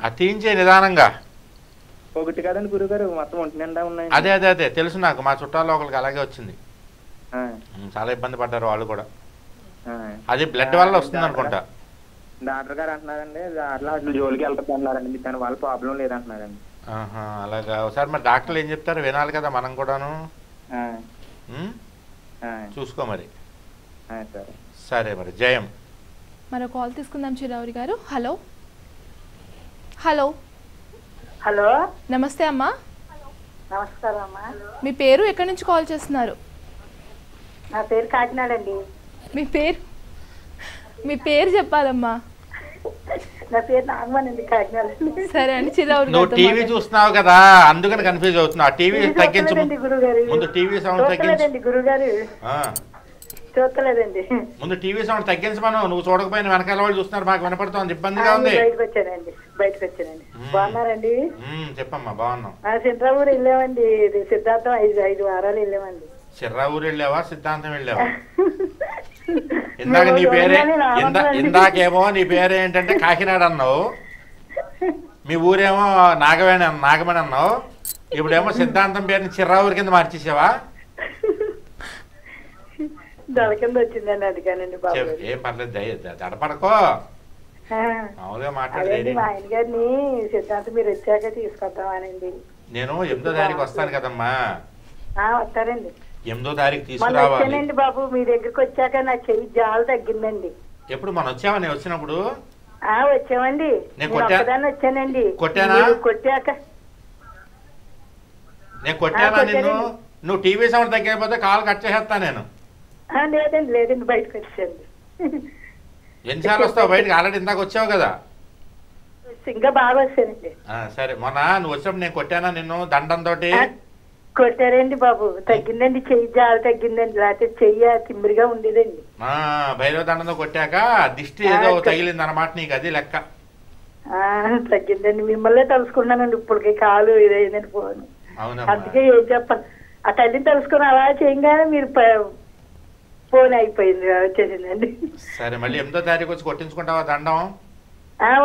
అది తీయించే నిదానంగా. ఒకటి కదండి గురుగారు, మొత్తం ఒంటి నిండా ఉన్నాయి. అదే అదే అదే తెలుసు నాకు, మా చుట్టాల్లో ఒకరికి అలాగే వచ్చింది. చాలా ఇబ్బంది పడ్డారు వాళ్ళు కూడా. అది బ్లడ్ వల్ల వస్తుంది అనుకుంటా. డాక్టర్ గారు అంటున్నారండి అట్లా జోలికి వెళ్తుంది అన్నారండి, దాని వల్ల ప్రాబ్లం లేదంటున్నారండి. అలాగా. ఒకసారి మరి డాక్టర్లు ఏం చెప్తారు వినాలి కదా మనం కూడాను. చూసుకో మరి. సరే మరి. జయం. మరో కాల్ తీసుకుందాం చిరావురి గారు. హలో హలో హలో నమస్తే అమ్మా. నమస్కారం అమ్మా. మీ పేరు? ఎక్కడి నుంచి కాల్ చేస్తున్నారు? నా పేరు కాకినాడ అండి. మీ పేరు చెప్పాలమ్మా. నా పేరు నాగమణి అండి, కాకినాడ. సరే అండి చిరావురి. నువ్వు టీవీ చూస్తున్నావు కదా అందుకని కన్ఫ్యూజ్ అవుతున్నావు. టీవీ తగ్గించు ముందు, టీవీ సౌండ్ తగ్గించు. గురుగారు చూస్తలేదండి. ముందు టీవీ సౌండ్ తగ్గించమను. నువ్వు చూడకపోయినా వెనకాల వాళ్ళు చూస్తున్నారు, మాకు వినపడుతోంది, ఇబ్బందిగా ఉంది. బయటకు వచ్చానండి. బాగున్నారండి? చెప్పమ్మా. బాగున్నాం. సింట్రావూరు వెళ్ళామండి. సిద్ధార్థం 5 వారాలు వెళ్ళామండి. చిర్రావూరు వెళ్ళావా, సిద్ధాంతం వెళ్ళావా? ఇందాక నీ పేరే ఇందాకేమో నీ పేరు ఏంటంటే కాకినాడ అన్నావు, మీ ఊరేమో నాగమణి అన్నావు, ఇప్పుడేమో సిద్ధాంతం పేరుని చిర్రావూరు కింద మార్చేసావా? దళ కింద వచ్చిందండి, అందుకనండి బాబు. ఏం పర్లేదు, దడపడకో, మామూలుగా మాట్లాడేది. మా ఆయన గారిని సిద్ధాంతం మీరు వచ్చాక తీసుకొద్దామనండి. నేను 8వ తారీఖు వస్తాను కదమ్మా. వస్తారండి. 8వ తారీఖు తీసుకురావాలండి బాబు. మీ దగ్గరికి వచ్చాక నా చెయ్యి జాలు తగ్గిందండి. ఎప్పుడు మనం వచ్చావా? నేను వచ్చినప్పుడు వచ్చామండి. నేను వచ్చానండి. కొట్టానా? కొట్టాక నేను కొట్టానా నిన్ను? నువ్వు టీవీ సౌండ్ తగ్గిపోతే కాల్ కట్ చేసేస్తా నేను. లేదండి బయటకు వచ్చాను. ఎన్నిసార్లు వస్తావు బయటకు? ఆల్రెడీ ఇందాక వచ్చావు కదా. ఇంకా బాగా వచ్చానండి. సరే, మొన్న నువ్వు వచ్చినప్పుడు నేను కొట్టానా నిన్ను దండంతో? కొట్టారండి బాబు. తగ్గిందండి, చెయ్యి జాలు తగ్గిందండి. లేకపోతే చెయ్యి తిమ్మిరిగా ఉండేదండి. భైరవ దండంతో కొట్టాక దిష్టి ఏదో తగిలింది అన్నమాట నీకు, అది లెక్క. తగ్గిందండి. మిమ్మల్ని తలుసుకున్నానండి ఇప్పటికి. కాలు ఇదైందండి ఫోన్. అందుకే ఏం చెప్పాలి, ఆ తల్లిని తెలుసుకుని అలా చేయగానే మీరు ఫోన్ అయిపోయింది, వచ్చేసిందండి. సరే, మళ్ళీ 8వ తారీఖు వచ్చి కొట్టించుకుంటావా దండం?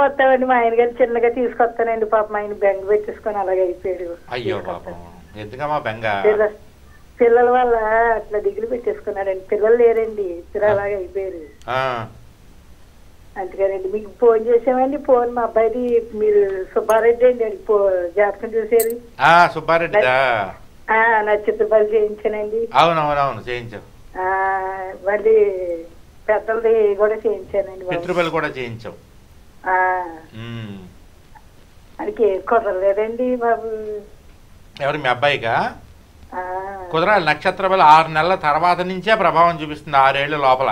వస్తామండి. మా ఆయన గారు చిన్నగా తీసుకొస్తానండి. పాపం ఆయన బెంగ పెట్టేసుకొని అలాగే అయిపోయాడు. అయ్యో పాపం, ఎందుకమ్మా బెంగ? పిల్లల వల్ల అట్లా దిగులు పెట్టేసుకున్నారండి. పిల్లలు లేరండి, ఇద్దరు అలాగే అయిపోయారు. అందుకనండి మీకు ఫోన్ చేసామండి. ఫోన్ మా అబ్బాయిది, మీరు సుబ్బారెడ్డి అండి, జాతకం చూసారు. సుబ్బారెడ్డి నక్షత్రపాలు చేయించానండి. అవునవునవును, చేయించావు. మళ్ళీ పెద్దలది కూడా చేయించానండి. పితృబలి కూడా చేయించావు. అది కుదరలేదండి బాబు. ఎవరు, మీ అబ్బాయిగా? కుదరాలి. నక్షత్ర బలి 6 నెలల తర్వాత నుంచే ప్రభావం చూపిస్తుంది, 6 ఏళ్ల లోపల.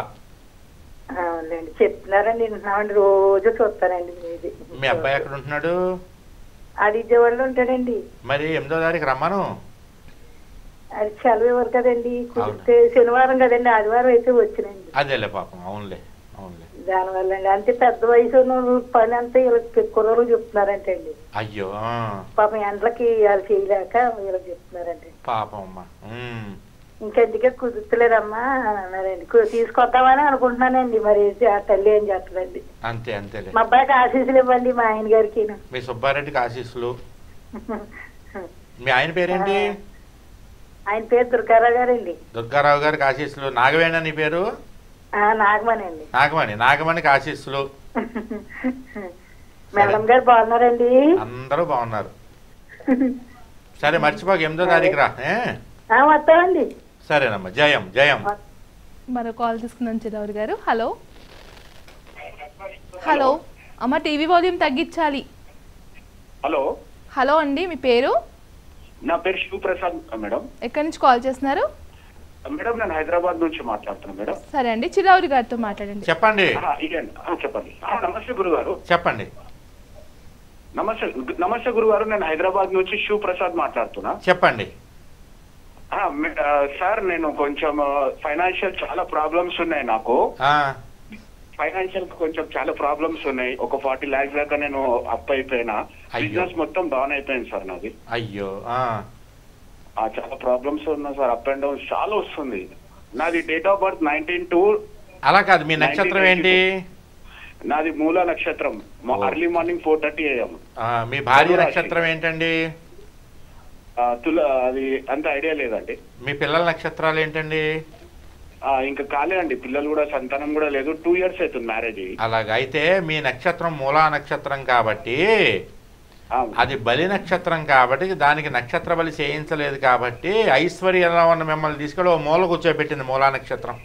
అవునండి, చెప్తున్నారండి, వింటున్నామండి. రోజు చూస్తానండి మీది. మీ అబ్బాయి ఎక్కడ ఉంటున్నాడు? అది విజయవాడలో ఉంటాడండి. మరి 8వ తారీఖు రమ్మను. అది సెలవు ఇవ్వరు కదండి, కుదిరితే శనివారం కదండి, ఆదివారం అయితే వచ్చినండి. అదేలే పాపం, అవునులే అవునులే. దానివల్ల అండి, అంతే పెద్ద వయసు పని అంతా వీళ్ళకి కుర్రలు చెప్తున్నారంటే అండి. అయ్యో పాపం ఎండలకి వాళ్ళు చేయలేక వీళ్ళకి చెప్తున్నారంటే. పాపం అమ్మా. ఇంకెందుకే కుదురుతలేదమ్మా అని అన్నారండి. తీసుకొద్దామని అనుకుంటున్నానండి. మరి ఆ తల్లి ఏం చేస్తుందండి. అంతే అంతేలే. మా అబ్బాయికి ఆశీస్సులు ఇవ్వండి, మా ఆయన గారికి. మీ సుబ్బారెడ్డికి ఆశీస్సులు. మీ ఆయన పేరేంటి? ఆయన పేరు దుర్గారావు గారండి. దుర్గారావు గారికి ఆశీస్సులు. నాగవేణ నీ పేరు? నాగమణి అండి. నాగమణికి ఆశీస్సులు. మేడం గారు బాగున్నారండి? అందరూ బాగున్నారు. సరే, మర్చిపోక 8వ తారీఖు రా. వస్తామండి. సరేనమ్మా. జయం జయం. మరో కాల్ తీసుకున్నాం చిరావురి గారు. హలో హలో అమ్మ, టీవీ వాల్యూమ్ తగ్గించాలి. హలో హలో అండి, మీ పేరు? నా పేరు శివప్రసాద్ మేడం. ఎక్కడి నుంచి కాల్ చేస్తున్నారు మేడం? నేను హైదరాబాద్ నుంచి మాట్లాడుతున్నాను మేడం. సరే అండి, చిరావురి గారితో మాట్లాడండి. చెప్పండి. చెప్పండి. నమస్తే గురుగారు. చెప్పండి. నమస్తే గురుగారు, నేను హైదరాబాద్ నుంచి శివప్రసాద్ మాట్లాడుతున్నా. చెప్పండి. సార్, నేను కొంచెం ఫైనాన్షియల్ చాలా ప్రాబ్లమ్స్ ఉన్నాయి. నాకు ఫైనాన్షియల్ కొంచెం చాలా ప్రాబ్లమ్స్ ఉన్నాయి. ఒక 40 lakhs దాకా నేను అప్ అయిపోయినా. బిజినెస్ మొత్తం డౌన్ అయిపోయింది సార్ నాది. అయ్యో, చాలా ప్రాబ్లమ్స్ ఉన్నాయి సార్. అప్ అండ్ డౌన్ చాలా వస్తుంది. నాది డేట్ ఆఫ్ బర్త్ 19/2. అలా కాదు, మీ నక్షత్రం ఏంటి? నాది మూల నక్షత్రం. Early morning 4:30 AM. మీ భార్య నక్షత్రం ఏంటండి? అది అంత ఐడియా లేదండి. మీ పిల్లల నక్షత్రాలు ఏంటండి? ఇంకా కాలేదండి, పిల్లలు కూడా, సంతానం కూడా లేదు. 2 years అవుతుంది మ్యారేజ్. అలాగైతే మీ నక్షత్రం మూలా నక్షత్రం కాబట్టి, అది బలి నక్షత్రం కాబట్టి, దానికి నక్షత్ర బలి చేయించలేదు కాబట్టి ఐశ్వర్యంలో ఉన్న మిమ్మల్ని తీసుకెళ్ళి ఓ మూల కూర్చోబెట్టింది మూలా నక్షత్రం.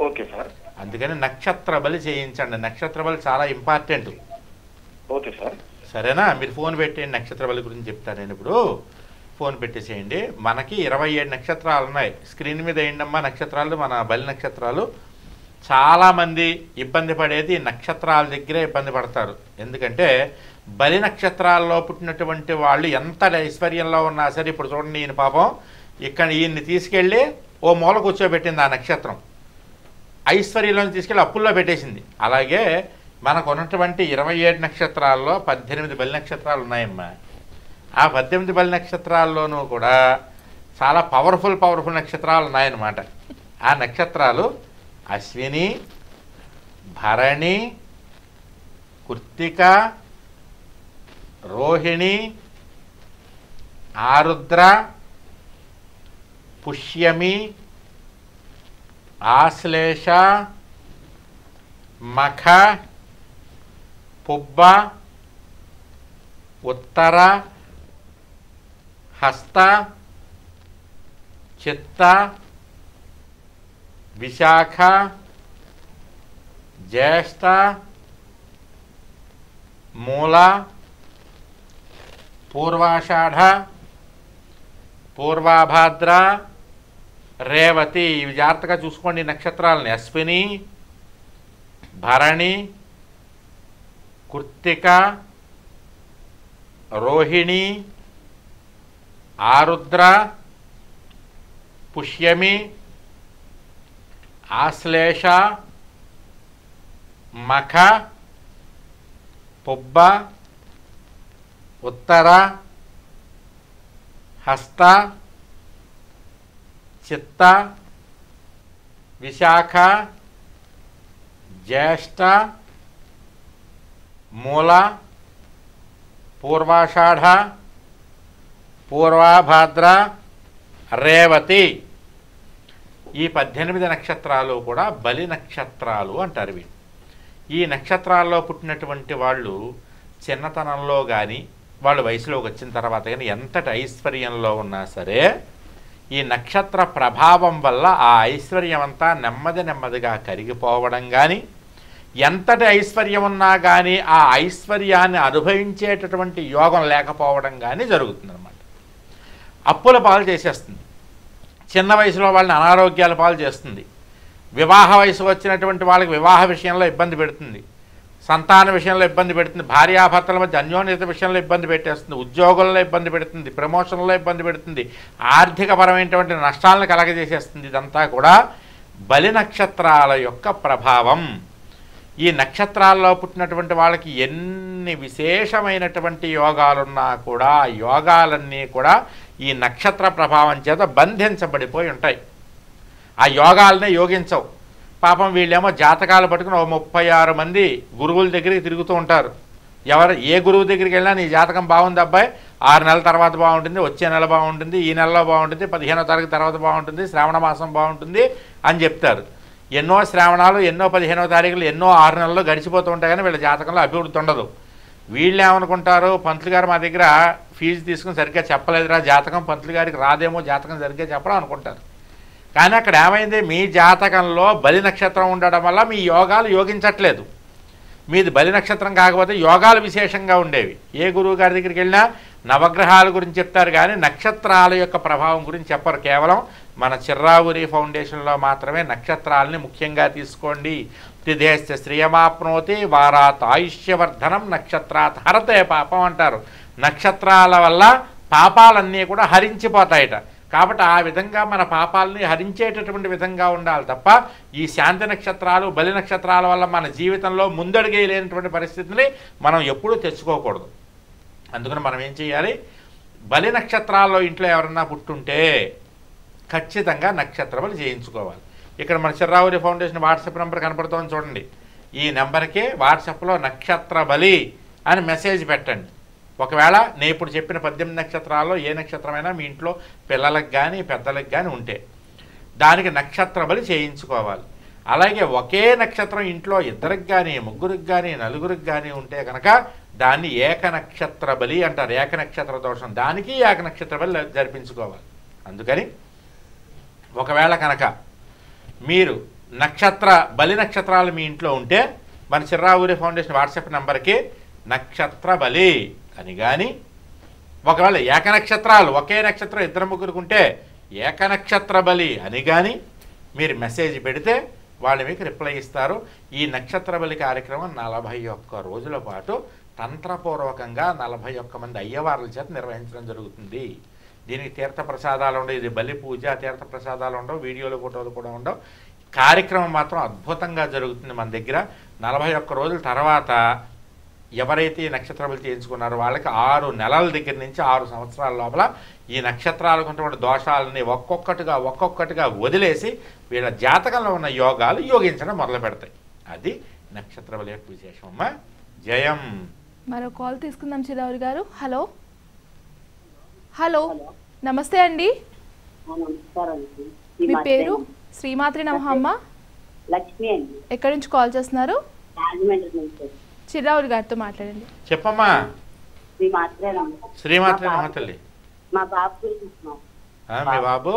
Okay sir. అందుకని నక్షత్ర బలి చేయించండి. నక్షత్ర బలి చాలా ఇంపార్టెంట్. Okay sir. సరేనా? మీరు ఫోన్ పెట్టేయండి, నక్షత్ర బలి గురించి చెప్తాను నేను ఇప్పుడు. ఫోన్ పెట్టేసేయండి. మనకి 27 నక్షత్రాలు ఉన్నాయి. స్క్రీన్ మీద వేయండమ్మా నక్షత్రాలు, మన బలి నక్షత్రాలు. చాలామంది ఇబ్బంది పడేది నక్షత్రాల దగ్గరే ఇబ్బంది పడతారు. ఎందుకంటే బలి నక్షత్రాల్లో పుట్టినటువంటి వాళ్ళు ఎంత ఐశ్వర్యంలో ఉన్నా సరే, ఇప్పుడు చూడండి, ఈయన పాపం ఇక్కడ ఈయన్ని తీసుకెళ్ళి ఓ మూల కూర్చోబెట్టింది ఆ నక్షత్రం, ఐశ్వర్యంలోంచి తీసుకెళ్ళి అప్పుల్లో పెట్టేసింది. అలాగే మనకు ఉన్నటువంటి 27 నక్షత్రాల్లో 18 బలి నక్షత్రాలు ఉన్నాయమ్మా. ఆ 18 బలి నక్షత్రాల్లోనూ కూడా చాలా పవర్ఫుల్ నక్షత్రాలు ఉన్నాయన్నమాట. ఆ నక్షత్రాలు అశ్విని, భరణి, కృత్తిక, రోహిణి, ఆరుద్ర, పుష్యమి, ఆశ్లేష, మఖ, పుబ్బ, ఉత్తర, హస్త, చిత్త, విశాఖ, జ్యేష్ఠ, మూల, పూర్వాషాఢ, పూర్వాభాద్ర, రేవతి. ఇవి జాగ్రత్తగా చూసుకోండి నక్షత్రాలని. అశ్విని, భరణి, కృత్తిక, రోహిణి, ఆరుద్ర, పుష్యమి, ఆశ్లేష, మఖ, పుబ్బ, ఉత్తర, హస్త, చిత్త, విశాఖ, జ్యేష్ఠ, మూల, పూర్వాషాఢ, పూర్వాభాద్ర, రేవతి. ఈ 18 నక్షత్రాలు కూడా బలి నక్షత్రాలు అంటారు. ఇవి ఈ నక్షత్రాల్లో పుట్టినటువంటి వాళ్ళు చిన్నతనంలో కానీ వాళ్ళు వయసులోకి వచ్చిన తర్వాత కానీ ఎంతటి ఐశ్వర్యంలో ఉన్నా సరే ఈ నక్షత్ర ప్రభావం వల్ల ఆ ఐశ్వర్యం అంతా నెమ్మదిగా కరిగిపోవడం కానీ, ఎంతటి ఐశ్వర్యం ఉన్నా కానీ ఆ ఐశ్వర్యాన్ని అనుభవించేటటువంటి యోగం లేకపోవడం కానీ జరుగుతుందన్నమాట. అప్పుల పాలు చేసేస్తుంది, చిన్న వయసులో వాళ్ళని అనారోగ్యాల పాలు చేస్తుంది, వివాహ వయసు వచ్చినటువంటి వాళ్ళకి వివాహ విషయంలో ఇబ్బంది పెడుతుంది, సంతాన విషయంలో ఇబ్బంది పెడుతుంది, భార్యాభర్తల మధ్య అన్యోన్యత విషయంలో ఇబ్బంది పెట్టేస్తుంది, ఉద్యోగంలో ఇబ్బంది పెడుతుంది, ప్రమోషన్లో ఇబ్బంది పెడుతుంది, ఆర్థికపరమైనటువంటి నష్టాలను కలగజేసేస్తుంది. ఇదంతా కూడా బలి నక్షత్రాల యొక్క ప్రభావం. ఈ నక్షత్రాల్లో పుట్టినటువంటి వాళ్ళకి ఎన్ని విశేషమైనటువంటి యోగాలున్నా కూడా యోగాలన్నీ కూడా ఈ నక్షత్ర ప్రభావం చేత బంధించబడిపోయి ఉంటాయి. ఆ యోగాలనే యోగించవు. పాపం వీళ్ళేమో జాతకాలు పట్టుకుని 36 మంది గురువుల దగ్గరికి తిరుగుతూ ఉంటారు. ఏ గురువు దగ్గరికి వెళ్ళినా నీ జాతకం బాగుంది అబ్బాయి, 6 నెలల తర్వాత బాగుంటుంది, వచ్చే నెల బాగుంటుంది, ఈ నెలలో బాగుంటుంది, 15వ తారీఖు తర్వాత బాగుంటుంది, శ్రావణ మాసం బాగుంటుంది అని చెప్తారు. ఎన్నో శ్రావణాలు, ఎన్నో 15వ తారీఖులు, ఎన్నో 6 నెలలు గడిచిపోతూ ఉంటాయి కానీ వీళ్ళ జాతకంలో అభివృద్ధి ఉండదు. వీళ్ళు ఏమనుకుంటారు, పంతులు గారు మా దగ్గర ఫీజు తీసుకుని సరిగ్గా చెప్పలేదురా, జాతకం పంతులు గారికి రాదేమో, జాతకం సరిగ్గా చెప్పడం అనుకుంటారు. కానీ అక్కడ ఏమైంది, మీ జాతకంలో బలి నక్షత్రం ఉండడం వల్ల మీ యోగాలు యోగించట్లేదు. మీది బలి నక్షత్రం కాకపోతే యోగాలు విశేషంగా ఉండేవి. ఏ గురువు గారి దగ్గరికి వెళ్ళినా నవగ్రహాల గురించి చెప్తారు కానీ నక్షత్రాల యొక్క ప్రభావం గురించి చెప్పరు. కేవలం మన చిర్రావురి ఫౌండేషన్లో మాత్రమే నక్షత్రాలని ముఖ్యంగా తీసుకోండి. తిథేశ్చ శ్రియమాప్నోతి వారాత్ ఆయుష్యవర్ధనం నక్షత్రాత్ హరతే పాపం అంటారు. నక్షత్రాల వల్ల పాపాలన్నీ కూడా హరించిపోతాయట. కాబట్టి ఆ విధంగా మన పాపాలని హరించేటటువంటి విధంగా ఉండాలి తప్ప ఈ శాంతి నక్షత్రాలు బలి నక్షత్రాల వల్ల మన జీవితంలో ముందడుగేయలేనటువంటి పరిస్థితిని మనం ఎప్పుడూ తెచ్చుకోకూడదు. అందుకని మనం ఏం చేయాలి, బలి నక్షత్రాల్లో ఇంట్లో ఎవరన్నా పుట్టుంటే ఖచ్చితంగా నక్షత్ర బలి చేయించుకోవాలి. ఇక్కడ మన చిర్రావురి ఫౌండేషన్ వాట్సాప్ నెంబర్ కనపడుతోంది చూడండి. ఈ నెంబర్కే వాట్సాప్లో నక్షత్ర బలి అని మెసేజ్ పెట్టండి. ఒకవేళ నేను ఇప్పుడు చెప్పిన 18 నక్షత్రాల్లో ఏ నక్షత్రమైనా మీ ఇంట్లో పిల్లలకు కానీ పెద్దలకు కానీ ఉంటే దానికి నక్షత్ర బలి చేయించుకోవాలి. అలాగే ఒకే నక్షత్రం ఇంట్లో 2కి కానీ 3కి కానీ 4కి కానీ ఉంటే కనుక దాన్ని ఏకనక్షత్ర బలి అంటారు. ఏకనక్షత్ర దోషం, దానికి ఏకనక్షత్ర బలి జరిపించుకోవాలి. అందుకని ఒకవేళ కనుక మీరు బలి నక్షత్రాలు మీ ఇంట్లో ఉంటే మన చిర్రావురి ఫౌండేషన్ వాట్సాప్ నెంబర్కి నక్షత్ర బలి అని కానీ, ఒకవేళ ఏకనక్షత్రాలు ఒకే నక్షత్రం 2-3 ఉంటే ఏకనక్షత్ర బలి అని కానీ మీరు మెసేజ్ పెడితే వాళ్ళు మీకు రిప్లై ఇస్తారు. ఈ నక్షత్ర బలి కార్యక్రమం 41 రోజుల పాటు తంత్రపూర్వకంగా 41 మంది అయ్యవార్ల చేత నిర్వహించడం జరుగుతుంది. దీనికి తీర్థ ప్రసాదాలు ఉండవు, ఇది బలి పూజ, తీర్థ ప్రసాదాలు ఉండవు, వీడియోలు ఫోటోలు కూడా ఉండవు. కార్యక్రమం మాత్రం అద్భుతంగా జరుగుతుంది మన దగ్గర. 41 రోజుల తర్వాత ఎవరైతే ఈ నక్షత్ర బలి చేయించుకున్నారో వాళ్ళకి 6 నెలల దగ్గర నుంచి 6 సంవత్సరాల లోపల ఈ నక్షత్రాలకు ఉన్నటువంటి దోషాలని ఒక్కొక్కటిగా వదిలేసి వీళ్ళ జాతకంలో ఉన్న యోగాలు యోగించడం మొదలు పెడతాయి. అది నక్షత్ర బలి యొక్క విశేషం. అమ్మా జయం. మరో కాల్ తీసుకుందాం చిరావురి గారు. హలో హలో నమస్తే అండి. మీ పేరు? శ్రీమాత్రి నమః అమ్మ. లక్ష్మి అండి. ఎక్కడి నుంచి కాల్ చేస్తున్నారు? రాజమండ్రి నుంచి. చిరావురి గారితో మాట్లాడండి. చెప్పమ్మా. శ్రీమాత్రి నమః తల్లి. మా బాబు గురించి మీ బాబు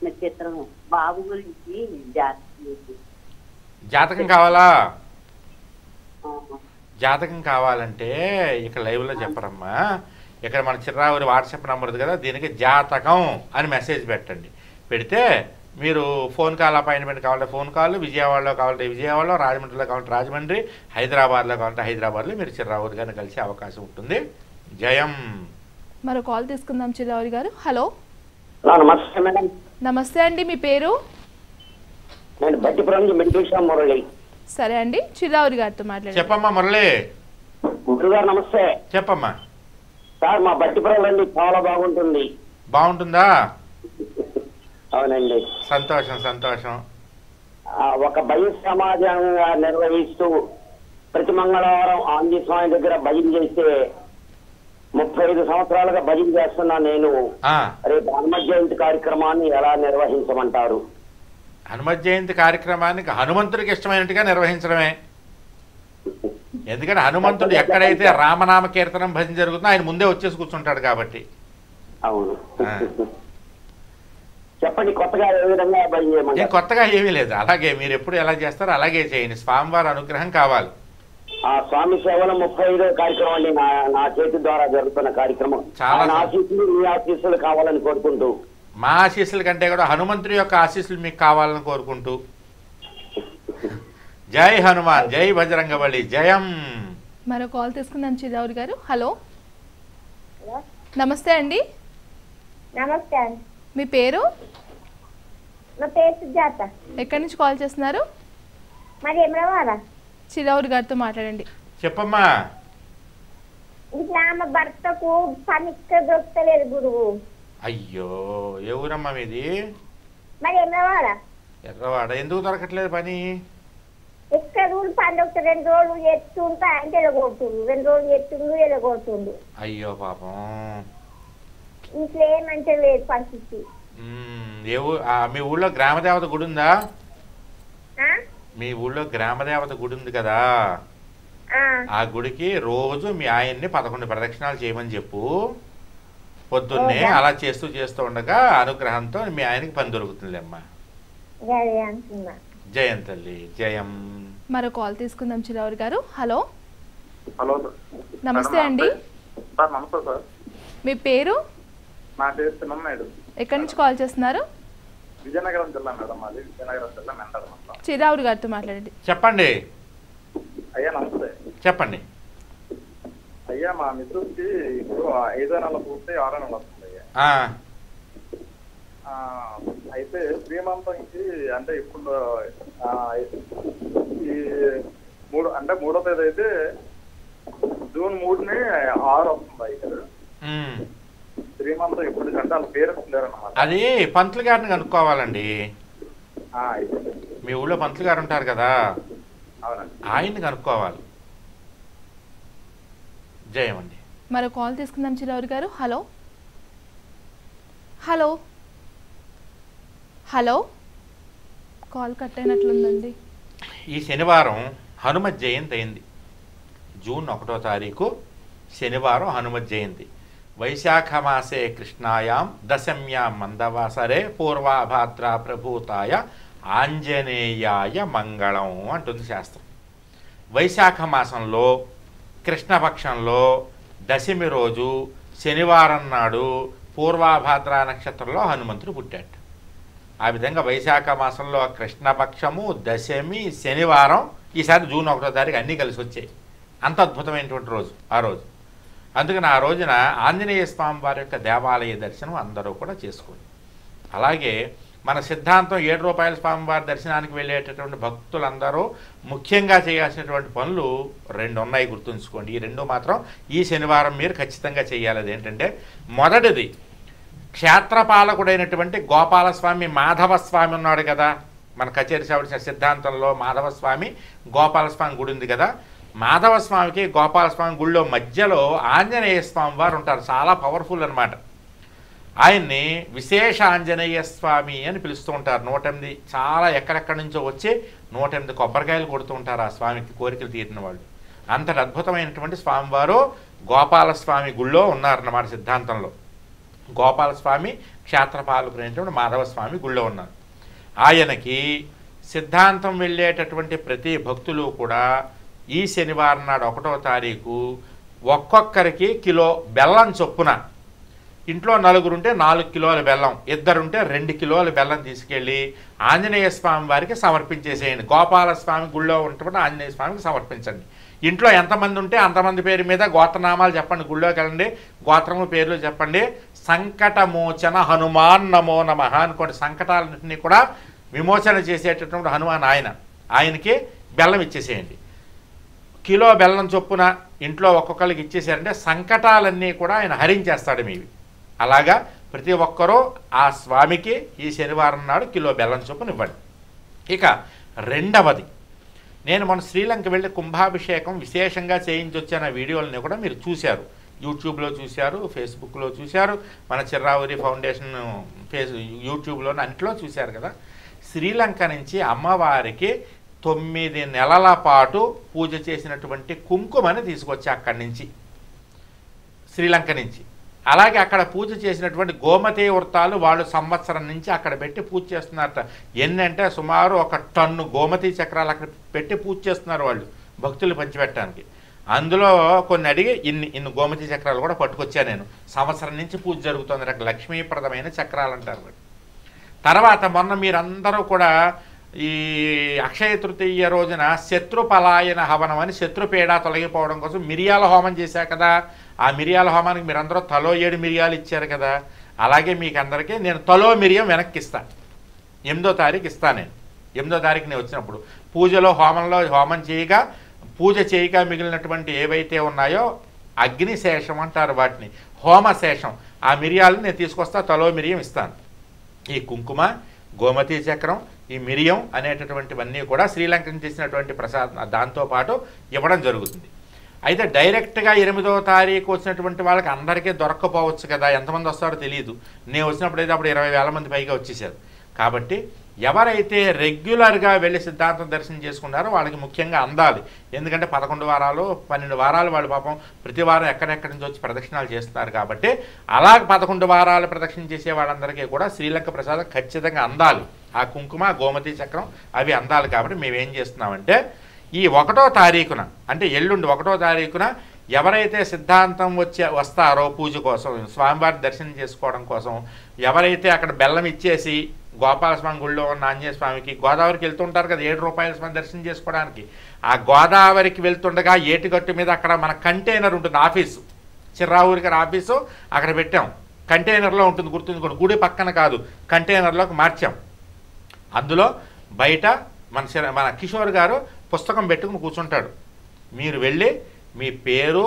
నక్షత్రం బాబు గురించి జాతకం కావాలా? జాతకం కావాలంటే ఇక్కడ లైవ్లో చెప్పరమ్మా. ఇక్కడ మన చిరావురి వాట్సాప్ నెంబర్ ఉంది కదా, దీనికి జాతకం అని మెసేజ్ పెట్టండి. పెడితే మీరు ఫోన్ కాల్ అపాయింట్మెంట్ కావాలంటే ఫోన్ కాల్, విజయవాడలో కావాలంటే విజయవాడలో, రాజమండ్రిలో కావాలంటే రాజమండ్రి, హైదరాబాద్లో కావాలంటే హైదరాబాద్లో మీరు చిరావురి గారిని కలిసే అవకాశం ఉంటుంది. జయం. మరో కాల్ తీసుకుందాం చిరావురి గారు. హలో నమస్తే మేడం. నమస్తే అండి. మీ పేరు? నేను బట్టిపురం నుంచి మెట్టిషా మురళి. సరే అండి, చిరావురి గారితో మాట్లాడండి. చెప్పమ్మా మురళి. గురుగారు నమస్తే. చెప్పమ్మా. సార్ మా బట్టిపురం చాలా బాగుంటుంది. బాగుంటుందా? అవునండి. సంతోషం సంతోషం. ఒక భజన సమాజంగా నిర్వహిస్తూ ప్రతి మంగళవారం ఆంజనేయ స్వామి దగ్గర భజన చేస్తే 35 సంవత్సరాలుగా భజన చేస్తున్నా నేను. రేపు హనుమత్ జయంతి కార్యక్రమాన్ని ఎలా నిర్వహించమంటారు? హనుమత్ జయంతి కార్యక్రమానికి హనుమంతుడికి ఇష్టమైనట్టుగా నిర్వహించడమే. ఎందుకంటే హనుమంతుడు ఎక్కడైతే రామనామ కీర్తనం భజన జరుగుతుందో ఆయన ముందే వచ్చేసి కూర్చుంటాడు కాబట్టి. అవును. చెప్పండి కొత్తగా ఏ విధంగా భజన చేయమంటారు? కొత్తగా ఏమీ లేదు, అలాగే మీరు ఎప్పుడు ఎలా చేస్తారో అలాగే చేయండి. స్వామివారి అనుగ్రహం కావాలి. ఆ స్వామి సేవలో 35వ కార్యక్రమం అండి నా చేతి ద్వారా జరుగుతున్న కార్యక్రమం. చాలా ఆశీస్సులు మీ ఆశీస్సులు కావాలని కోరుకుంటూ, మా ఆశీస్సుల కంటే కూడా హనుమంతుడి యొక్క ఆశీస్సులు మీకు కావాలని కోరుకుంటూ, జై హనుమాన్, జై బజరంగబలి, జయం. మరో కాల్ తీసుకుందాం చిరావురి గారు. హలో నమస్తే అండి. నమస్తే అండి. మీ పేరు? నా పేరు సుజాత. ఎక్కడి నుంచి కాల్ చేస్తున్నారు? మరి ఏమరావాలా? చిరావురి గారితో మాట్లాడండి. చెప్పమ్మా. ఇట్లా మా భర్తకు పని ఇక్కడ దొరకలేదు గురువు. అయ్యో ఏ ఊరమ్మా మీది? మరి ఏమరావాలా? ఎర్రవాడ. ఎందుకు దొరకట్లేదు పని? ఎక్కడ పని దొరుకుతుంది. 2 రోజులు ఎత్తుంటే అంటే ఎలగొడుతుంది, 2 రోజులు ఎత్తుండు ఎలగొడుతుంది. అయ్యో పాపం. ఇంట్లో ఏమంటే లేదు పరిస్థితి. మీ ఊళ్ళో గ్రామదేవత గుడి ఉందా? మీ ఊళ్ళో గ్రామదేవత గుడి ఉంది కదా, ఆ గుడికి రోజు మీ ఆయన్ని 11 ప్రదక్షిణాలు చేయమని చెప్పు. పొద్దున్నే అలా చేస్తూ ఉండగా అనుగ్రహంతో మీ ఆయనకి పని దొరుకుతుందిలేమ్మా. జయం తల్లి, జయం. మరో కాల్ తీసుకుందాం చిరావురి గారు. హలో హలో నమస్తే అండి. నమస్తే సార్. మీ పేరు? నా పేరు చిన్నమ్మాడు. ఎక్కడి నుంచి కాల్ చేస్తున్నారు? విజయనగరం జిల్లా మేడం. మాది విజయనగరం జిల్లా మెండర్. చిరావురి గారితో మాట్లాడండి. చెప్పండి. అయ్యా నమస్తే. చెప్పండి. అయ్యా మా మిత్రుడికి ఇప్పుడు 5వ నెల పూర్తి 6వ నెల వస్తుంది అయ్యా. అయితే శ్రీమంతంకి అంటే ఇప్పుడు ఈ 3వ తేదీ అయితే జూన్ 3ని 6 వస్తుంది అయ్యారు. శ్రీమంతం ఇప్పుడు అంటే వాళ్ళ పేరు అన్నమాట. అది పంతులు గారిని కనుక్కోవాలండి. మీ ఊళ్ళో పంతులు గారు ఉంటారు కదా, ఆయన్ని కనుక్కోవాలి. జయం అండి. మరో కాల్ తీసుకుందాం చిరావురి గారు. Hello hello hello call cut అయినట్లుందండి. ఈ శనివారం హనుమత్ జయంతి అయింది. జూన్ 1వ తారీఖు శనివారం హనుమత్ జయంతి. వైశాఖ మాసే కృష్ణాయాం దశమ్యాం మందవాసరే పూర్వాభాద్ర ప్రభూతాయ ఆంజనేయాయ మంగళం అంటుంది శాస్త్రం. వైశాఖ మాసంలో కృష్ణపక్షంలో దశమి రోజు శనివారం నాడు పూర్వాభాద్ర నక్షత్రంలో హనుమంతుడు పుట్టాడు. ఆ విధంగా వైశాఖ మాసంలో కృష్ణపక్షము, దశమి, శనివారం, ఈసారి జూన్ 1వ తారీఖు అన్నీ కలిసి వచ్చాయి. అంత అద్భుతమైనటువంటి రోజు ఆ రోజు. అందుకని ఆ రోజున ఆంజనేయ స్వామి వారి యొక్క దేవాలయ దర్శనం అందరూ కూడా చేసుకోండి. అలాగే మన సిద్ధాంతం 7 రూపాయల స్వామివారి దర్శనానికి వెళ్ళేటటువంటి భక్తులందరూ ముఖ్యంగా చేయాల్సినటువంటి పనులు 2 ఉన్నాయి, గుర్తుంచుకోండి. ఈ 2 మాత్రం ఈ శనివారం మీరు ఖచ్చితంగా చేయాలి. అదేంటంటే, మొదటిది క్షేత్రపాలకుడైనటువంటి గోపాలస్వామి మాధవస్వామి ఉన్నాడు కదా, మన కచేరీ సేవడిన సిద్ధాంతంలో మాధవస్వామి గోపాలస్వామి గుడి ఉంది కదా. మాధవస్వామికి గోపాలస్వామి గుడిలో మధ్యలో ఆంజనేయ స్వామి వారు ఉంటారు. చాలా పవర్ఫుల్ అనమాట. ఆయన్ని విశేష ఆంజనేయ స్వామి అని పిలుస్తూ ఉంటారు. 108 చాలా ఎక్కడెక్కడి నుంచో వచ్చి 108 కొబ్బరికాయలు కొడుతూ ఉంటారు ఆ స్వామికి కోరికలు తీరిన వాళ్ళు. అంతటి అద్భుతమైనటువంటి స్వామివారు గోపాలస్వామి గుళ్ళో ఉన్నారన్నమాట సిద్ధాంతంలో. గోపాలస్వామి క్షేత్రపాలకుడైనటువంటి మాధవస్వామి గుళ్ళో ఉన్నారు. ఆయనకి సిద్ధాంతం వెళ్ళేటటువంటి ప్రతి భక్తులు కూడా ఈ శనివారం నాడు 1వ తారీఖు ఒక్కొక్కరికి కిలో బెల్లం చొప్పున, ఇంట్లో 4 ఉంటే 4 కిలోల బెల్లం, 2 ఉంటే 2 కిలోల బెల్లం తీసుకెళ్ళి ఆంజనేయ స్వామి వారికి సమర్పించేసేయండి. గోపాలస్వామి గుళ్ళో ఉన్నటువంటి ఆంజనేయ స్వామికి సమర్పించండి. ఇంట్లో ఎంతమంది ఉంటే అంతమంది పేరు మీద గోత్రనామాలు చెప్పండి. గుళ్ళోకి వెళ్ళండి, గోత్రము పేర్లు చెప్పండి. సంకటమోచన హనుమాన్ నమో నమః అనుకోండి. సంకటాలన్నింటినీ కూడా విమోచన చేసేటటువంటి హనుమాన్ ఆయనకి బెల్లం ఇచ్చేసేయండి. కిలో బెల్లం చొప్పున ఇంట్లో ఒక్కొక్కరికి ఇచ్చేసారంటే సంకటాలన్నీ కూడా ఆయన హరించేస్తాడు మీవి. అలాగా ప్రతి ఒక్కరూ ఆ స్వామికి ఈ శనివారం నాడు కిలో బెల్లం చొప్పున ఇవ్వండి. ఇక రెండవది, నేను మన శ్రీలంక వెళ్ళి కుంభాభిషేకం విశేషంగా చేయించొచ్చిన వీడియోలని కూడా మీరు చూశారు. యూట్యూబ్లో చూశారు, ఫేస్బుక్లో చూశారు, మన చిర్రావురి ఫౌండేషన్ యూట్యూబ్లో అన్నింటిలో చూశారు కదా. శ్రీలంక నుంచి అమ్మవారికి 9 నెలల పాటు పూజ చేసినటువంటి కుంకుమని తీసుకొచ్చి అక్కడి నుంచి, శ్రీలంక నుంచి. అలాగే అక్కడ పూజ చేసినటువంటి గోమతి వృత్తాలు వాళ్ళు సంవత్సరం నుంచి అక్కడ పెట్టి పూజ చేస్తున్నారట. ఎన్నంటే సుమారు 1 టన్ను గోమతి చక్రాలు అక్కడ పెట్టి పూజ చేస్తున్నారు వాళ్ళు భక్తులు పంచిపెట్టడానికి. అందులో కొన్ని అడిగి ఇన్ని గోమతి చక్రాలు కూడా పట్టుకొచ్చా నేను. సంవత్సరం నుంచి పూజ జరుగుతుంది. అక్కడ లక్ష్మీప్రదమైన చక్రాలు అంటారు. తర్వాత మొన్న మీరందరూ కూడా ఈ అక్షయ తృతీయ రోజున శత్రుపలాయన హవనం అని శత్రుపీడ తొలగిపోవడం కోసం మిరియాల హోమం చేశా కదా. ఆ మిరియాల హోమానికి మీరందరూ తలో 7 మిరియాలు ఇచ్చారు కదా. అలాగే మీకు అందరికీ నేను తలో మిరియం వెనక్కి ఇస్తాను. 8వ తారీఖు ఇస్తాను నేను. 8వ తారీఖు నేను వచ్చినప్పుడు పూజలో హోమం చేయగా పూజ చేయగా మిగిలినటువంటి ఏవైతే ఉన్నాయో అగ్నిశేషం అంటారు వాటిని, హోమశేషం, ఆ మిరియాలను నేను తీసుకొస్తా, తలో మిరియం ఇస్తాను. ఈ కుంకుమ, గోమతి చక్రం, ఈ మిరియం అనేటటువంటివన్నీ కూడా శ్రీలంక నుంచి చేసినటువంటి ప్రసాదం దాంతోపాటు ఇవ్వడం జరుగుతుంది. అయితే డైరెక్ట్గా 8వ తారీఖు వచ్చినటువంటి వాళ్ళకి అందరికీ దొరక్కపోవచ్చు కదా. ఎంతమంది వస్తారో తెలియదు. నేను వచ్చినప్పుడు అయితే అప్పుడు 20,000 మంది పైగా వచ్చేసారు. కాబట్టి ఎవరైతే రెగ్యులర్గా వెళ్ళి సిద్ధాంతం దర్శనం చేసుకున్నారో వాళ్ళకి ముఖ్యంగా అందాలి. ఎందుకంటే 11 వారాలు 12 వారాలు వాళ్ళు పాపం ప్రతి వారం ఎక్కడెక్కడి నుంచి వచ్చి ప్రదక్షిణాలు చేస్తున్నారు. కాబట్టి అలా 11 వారాలు ప్రదక్షిణ చేసే వాళ్ళందరికీ కూడా శ్రీలంక ప్రసాదం ఖచ్చితంగా అందాలి. ఆ కుంకుమ, గోమతి చక్రం అవి అందాలి. కాబట్టి మేమేం చేస్తున్నామంటే ఈ 1వ తారీఖున, అంటే ఎల్లుండి 1వ తారీఖున ఎవరైతే సిద్ధాంతం వస్తారో పూజ కోసం, స్వామివారి దర్శనం చేసుకోవడం కోసం, ఎవరైతే అక్కడ బెల్లం ఇచ్చేసి గోపాలస్వామి గుళ్ళో ఉన్న ఆంజనేయ స్వామికి గోదావరికి వెళ్తుంటారు కదా 7 రూపాయల స్వామి దర్శనం చేసుకోవడానికి, ఆ గోదావరికి వెళ్తుండగా ఏటిగట్టు మీద అక్కడ మన కంటైనర్ ఉంటుంది, ఆఫీసు, చిర్రావూరి గారి ఆఫీసు అక్కడ పెట్టాం. కంటైనర్లో ఉంటుంది, గుర్తుంచుకోండి. గుడి పక్కన కాదు, కంటైనర్లోకి మార్చాం. అందులో బయట మన కిషోర్ గారు పుస్తకం పెట్టుకుని కూర్చుంటాడు. మీరు వెళ్ళి మీ పేరు,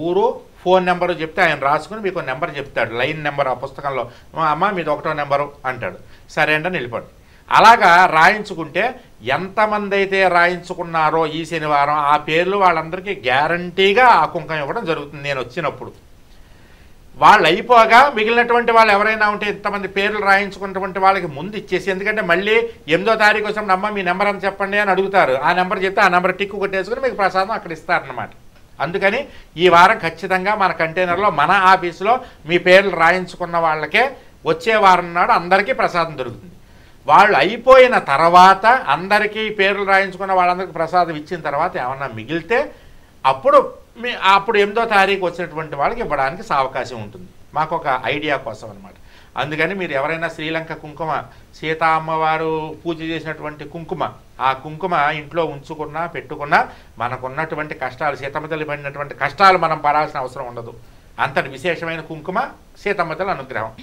ఊరు, ఫోన్ నెంబరు చెప్తే ఆయన రాసుకుని మీకు నెంబర్ చెప్తాడు, లైన్ నెంబర్ ఆ పుస్తకంలో. అమ్మ మీది 1వ నెంబరు అంటాడు. సరే అంటే వెళ్ళిపోండి. అలాగా రాయించుకుంటే ఎంతమంది అయితే రాయించుకున్నారో ఈ శనివారం ఆ పేర్లు వాళ్ళందరికీ గ్యారంటీగా ఆ కుంకం ఇవ్వడం జరుగుతుంది. నేను వచ్చినప్పుడు వాళ్ళు అయిపోగా మిగిలినటువంటి వాళ్ళు ఎవరైనా ఉంటే ఇంతమంది పేర్లు రాయించుకున్నటువంటి వాళ్ళకి ముందు ఇచ్చేసి, ఎందుకంటే మళ్ళీ 8వ తారీఖు వచ్చినప్పుడు అమ్మ మీ నెంబర్ అని చెప్పండి అని అడుగుతారు. ఆ నెంబర్ చెప్తే ఆ నెంబర్ టిక్కు కొట్టేసుకుని మీకు ప్రసాదం అక్కడ ఇస్తారన్నమాట. అందుకని ఈ వారం ఖచ్చితంగా మన కంటైనర్లో మన ఆఫీసులో మీ పేర్లు రాయించుకున్న వాళ్ళకే వచ్చే వారం నాడు అందరికీ ప్రసాదం దొరుకుతుంది. వాళ్ళు అయిపోయిన తర్వాత అందరికీ పేర్లు రాయించుకున్న వాళ్ళందరికీ ప్రసాదం ఇచ్చిన తర్వాత ఏమన్నా మిగిలితే అప్పుడు 8వ తారీఖు వచ్చినటువంటి వాళ్ళకి ఇవ్వడానికి అవకాశం ఉంటుంది. మాకు ఒక ఐడియా కోసం అనమాట. అందుకని మీరు ఎవరైనా శ్రీలంక కుంకుమ, సీతా అమ్మవారు పూజ చేసినటువంటి కుంకుమ, ఆ కుంకుమ ఇంట్లో ఉంచుకున్నా పెట్టుకున్నా మనకున్నటువంటి కష్టాలు, సీతమ్మ తల్లి పడినటువంటి కష్టాలు మనం పడాల్సిన అవసరం ఉండదు. అంతటి విశేషమైన కుంకుమ సీతమ్మ తల్లి అనుగ్రహం.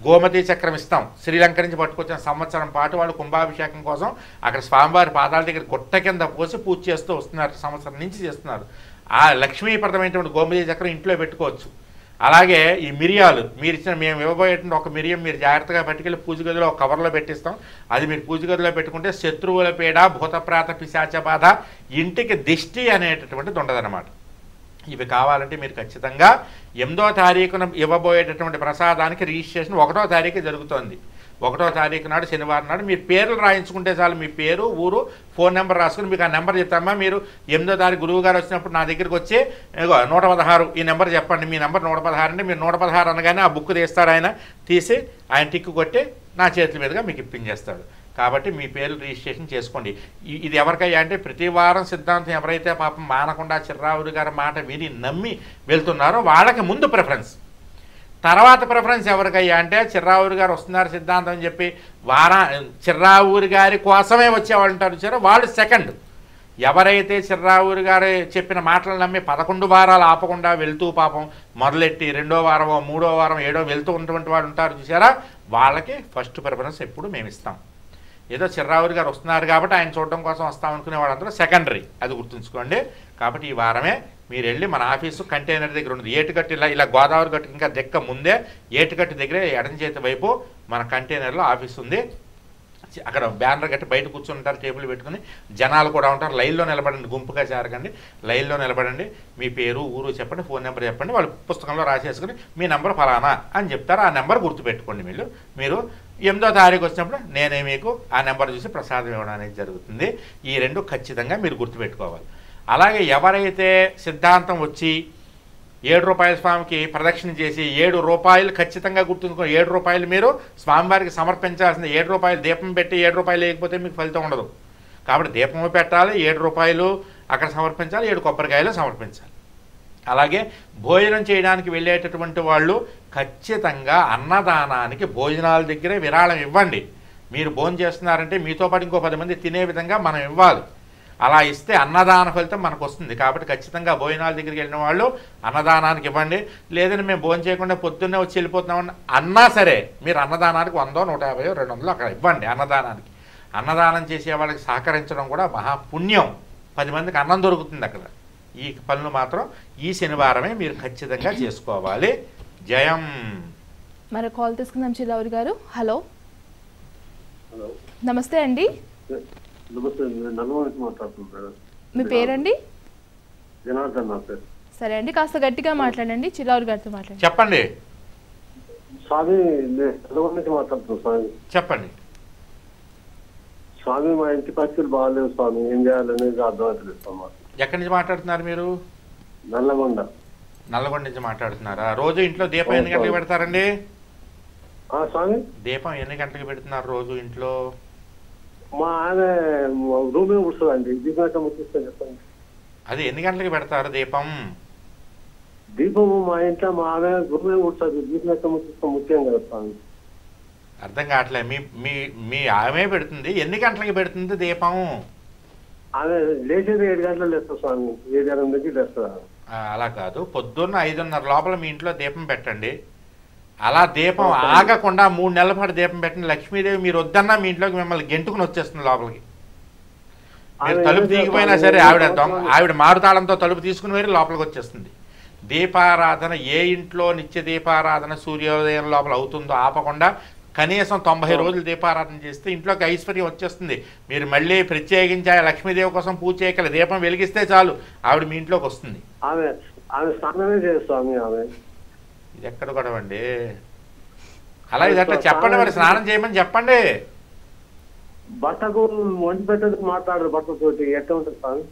గోమతి చక్రం ఇస్తాం. శ్రీలంక నుంచి పట్టుకొచ్చిన సంవత్సరం పాటు వాళ్ళు కుంభాభిషేకం కోసం అక్కడ స్వామివారి పాదాల దగ్గర గుట్ట కింద పోసి పూజ చేస్తూ వస్తున్నారు, సంవత్సరం నుంచి చేస్తున్నారు. ఆ లక్ష్మీప్రదమైనటువంటి గోమతి చక్రం ఇంట్లో పెట్టుకోవచ్చు. అలాగే ఈ మిరియాలు మీరు ఇచ్చిన, మేము ఇవ్వబోయేటువంటి ఒక మిరియం మీరు జాగ్రత్తగా పట్టుకెళ్ళి పూజ గదిలో ఒక కవర్లో పెట్టిస్తాం. అది మీరు పూజ గదిలో పెట్టుకుంటే శత్రువుల పీడ, భూతప్రాత పిశాచ బాధ, ఇంటికి దిష్టి అనేటటువంటిది ఉండదన్నమాట. ఇవి కావాలంటే మీరు ఖచ్చితంగా 8వ తారీఖున ఇవ్వబోయేటటువంటి ప్రసాదానికి రిజిస్ట్రేషన్ 1వ తారీఖు జరుగుతోంది. 1వ తారీఖు నాడు శనివారం నాడు మీరు పేర్లు రాయించుకుంటే చాలు. మీ పేరు, ఊరు, ఫోన్ నెంబర్ రాసుకుని మీకు ఆ నెంబర్ చెప్తామా, మీరు 8వ తారీఖు గురువు గారు వచ్చినప్పుడు నా దగ్గరికి వచ్చి 116 ఈ నెంబర్ చెప్పండి, మీ నెంబర్ 116 అంటే మీరు 116 అనగానే ఆ బుక్ తీస్తాడు ఆయన, తీసి ఆయన టిక్కు కొట్టి నా చేతుల మీదుగా మీకు ఇప్పించేస్తాడు. కాబట్టి మీ పేర్లు రిజిస్ట్రేషన్ చేసుకోండి. ఇది ఎవరికయ్యా అంటే ప్రతి వారం సిద్ధాంతం ఎవరైతే పాపం మానకుండా చిర్రావురి గారి మాట విని నమ్మి వెళ్తున్నారో వాళ్ళకి ముందు ప్రిఫరెన్స్. తర్వాత ప్రిఫరెన్స్ ఎవరికయ్యా అంటే చిర్రావురి గారు వస్తున్నారు సిద్ధాంతం అని చెప్పి చిర్రావురి గారి కోసమే వచ్చేవాళ్ళు ఉంటారు చూసారో వాళ్ళు సెకండ్. ఎవరైతే చిర్రావురి గారు చెప్పిన మాటలు నమ్మి 11 వారాలు ఆపకుండా వెళ్తూ పాపం మొదలెట్టి 2వ వారమో 3వ వారం 7వ వెళ్తూ ఉన్నటువంటి వాడు ఉంటారు చూసారా, వాళ్ళకి ఫస్ట్ ప్రిఫరెన్స్ ఎప్పుడు మేము ఇస్తాం. ఏదో చిర్రావురి గారు వస్తున్నారు కాబట్టి ఆయన చూడడం కోసం వస్తామనుకునే వాళ్ళందరూ సెకండరీ, అది గుర్తుంచుకోండి. కాబట్టి ఈ వారమే మీరు వెళ్ళి మన ఆఫీసు కంటైనర్ దగ్గర ఉంది. ఏటుగట్టు ఇలా గోదావరి గట్టు ఇంకా దెక్క ముందే ఏటుగట్టు దగ్గరే ఎడం చేతి వైపు మన కంటైనర్లో ఆఫీస్ ఉంది. అక్కడ బ్యానర్ కట్టి బయట కూర్చుంటారు, టేబుల్ పెట్టుకుని జనాలు కూడా ఉంటారు. లైన్లో నిలబడండి, గుంపుగా చేరకండి, లైన్లో నిలబడండి. మీ పేరు, ఊరు చెప్పండి, ఫోన్ నెంబర్ చెప్పండి. వాళ్ళు పుస్తకంలో రాసేసుకుని మీ నెంబర్ ఫలానా అని చెప్తారు. ఆ నెంబర్ గుర్తుపెట్టుకోండి. మీరు 8వ తారీఖు వచ్చినప్పుడు నేనే మీకు ఆ నెంబర్ చూసి ప్రసాదం ఇవ్వడం అనేది జరుగుతుంది. ఈ 2 ఖచ్చితంగా మీరు గుర్తుపెట్టుకోవాలి. అలాగే ఎవరైతే సిద్ధాంతం వచ్చి 7 రూపాయల స్వామికి ప్రదక్షిణ చేసి 7 రూపాయలు ఖచ్చితంగా గుర్తుంచుకోండి. 7 రూపాయలు మీరు స్వామివారికి సమర్పించాల్సింది. 7 రూపాయలు దీపం పెట్టి 7 రూపాయలు లేకపోతే మీకు ఫలితం ఉండదు. కాబట్టి దీపము పెట్టాలి, 7 రూపాయలు అక్కడ సమర్పించాలి, 7 కొబ్బరికాయలు సమర్పించాలి. అలాగే భోజనం చేయడానికి వెళ్ళేటటువంటి వాళ్ళు ఖచ్చితంగా అన్నదానానికి భోజనాల దగ్గరే విరాళం ఇవ్వండి. మీరు భోజనం చేస్తున్నారంటే మీతో పాటు ఇంకో 10 మంది తినే విధంగా మనం ఇవ్వాలి. అలా ఇస్తే అన్నదాన ఫలితం మనకు వస్తుంది. కాబట్టి ఖచ్చితంగా భోజనాల దగ్గరికి వెళ్ళిన వాళ్ళు అన్నదానానికి ఇవ్వండి. లేదని మేము భోజనం చేయకుండా పొద్దున్నే వచ్చి వెళ్ళిపోతున్నామని అన్నా సరే మీరు అన్నదానానికి 100, 150, 200 అక్కడ ఇవ్వండి. అన్నదానానికి అన్నదానం చేసే వాళ్ళకి సహకరించడం కూడా మహాపుణ్యం. 10 మందికి అన్నం దొరుకుతుంది అక్కడ. ఈ పనులు మాత్రం ఈ శనివారమే మీరు ఖచ్చితంగా చేసుకోవాలి. జయం. మరి కాల్ తీసుకుందాం చిర్రావురి గారు. హలో, నమస్తే అండి. మీ పేరండి? సరే అండి, కాస్త గట్టిగా మాట్లాడండి, చిర్రావురి గారితో మాట్లాడండి. చెప్పండి స్వామి. చెప్పండి స్వామి. మా ఇంటి పరిస్థితులు బాగాలేవు స్వామి, ఏం చేయాలనేది అర్థమవుతలేదు స్వామి. ఎక్కడి నుంచి మాట్లాడుతున్నారు మీరు? నల్లగొండ. నల్లగొండ నుంచి మాట్లాడుతున్నారా? రోజు ఇంట్లో దీపం ఎన్ని గంటలకు పెడతారండి స్వామి? దీపం ఎన్ని గంటలకు పెడుతున్నారు రోజు ఇంట్లో? మా ఆయన రూమే కూర్చోండి, దీపం ముట్టిస్తాను చెప్పండి. అది ఎన్ని గంటలకు పెడతారు దీపం? దీపము మా ఇంట్లో మా ఆమె రూమే కూర్చోదు, దీపం ముట్టిస్తాం ముఖ్యం కదా స్వామి. అర్థం కావట్లే. మీ ఆమె పెడుతుంది, ఎన్ని గంటలకి పెడుతుంది దీపం? ఆమె లేచేది 7 గంటలకు లేస్తాం స్వామి, 7:30 లేస్తా. అలా కాదు, పొద్దున్న 5:30 లోపల మీ ఇంట్లో దీపం పెట్టండి. అలా దీపం ఆగకుండా 3 నెలల పాటు దీపం పెట్టండి. లక్ష్మీదేవి మీరు వద్దన్నా మీ ఇంట్లోకి మిమ్మల్ని గెంటుకుని వచ్చేస్తుంది లోపలికి. మీరు తలుపు తీగిపోయినా సరే ఆవిడ మారుతాళంతో తలుపు తీసుకుని వేరే లోపలికి వచ్చేస్తుంది. దీపారాధన ఏ ఇంట్లో నిత్య దీపారాధన సూర్యోదయం లోపల అవుతుందో ఆపకుండా కనీసం 90 రోజులు దీపారాధన చేస్తే ఇంట్లోకి ఐశ్వర్యం వచ్చేస్తుంది. మీరు మళ్ళీ ప్రత్యేకించి లక్ష్మీదేవి కోసం పూజ చేయగల దీపం వెలిగిస్తే చాలు, ఆవిడ మీ ఇంట్లోకి వస్తుంది. ఇది ఎక్కడ గొడవండి? అలా ఇదట్లా చెప్పండి, మరి స్నానం చేయమని చెప్పండి. బట్టకు వండి పెట్టడానికి మాట్లాడరు, బట్టతోటి ఎట్లా ఉంటుంది స్వామి?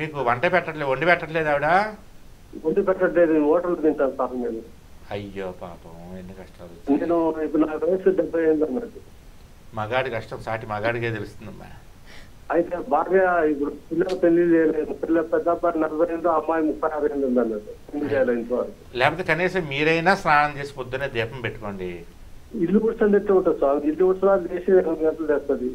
మీకు వండి పెట్టట్లేదు ఆవిడ? వండి పెట్టట్లేదు, హోటల్ తింటాను స్వామి నేను. అయ్యో పాపం, ఎన్ని కష్టాలు. నేను ఇప్పుడు నా వయసు 70 అన్నట్టు. మగాడి కష్టం సాటి మగాడికే తెలుస్తుందమ్మా. అయితే బాగా ఇప్పుడు పిల్లలు పెళ్లి చేయలేదు, పిల్లలు పెద్ద అబ్బాయి 40 అమ్మాయి 36 ఉంది అన్నట్టు, పెళ్లి చేయాలి ఇంట్లో. లేకపోతే కనీసం మీరైనా స్నానం చేసి పొద్దున్నే దీపం పెట్టుకోండి. ఇల్లు ఉడ్చండి ఎట్లా ఉంటుంది స్వామి? ఇల్లు ఉడ్చడా చేసి 2 గంటలు తెస్తుంది.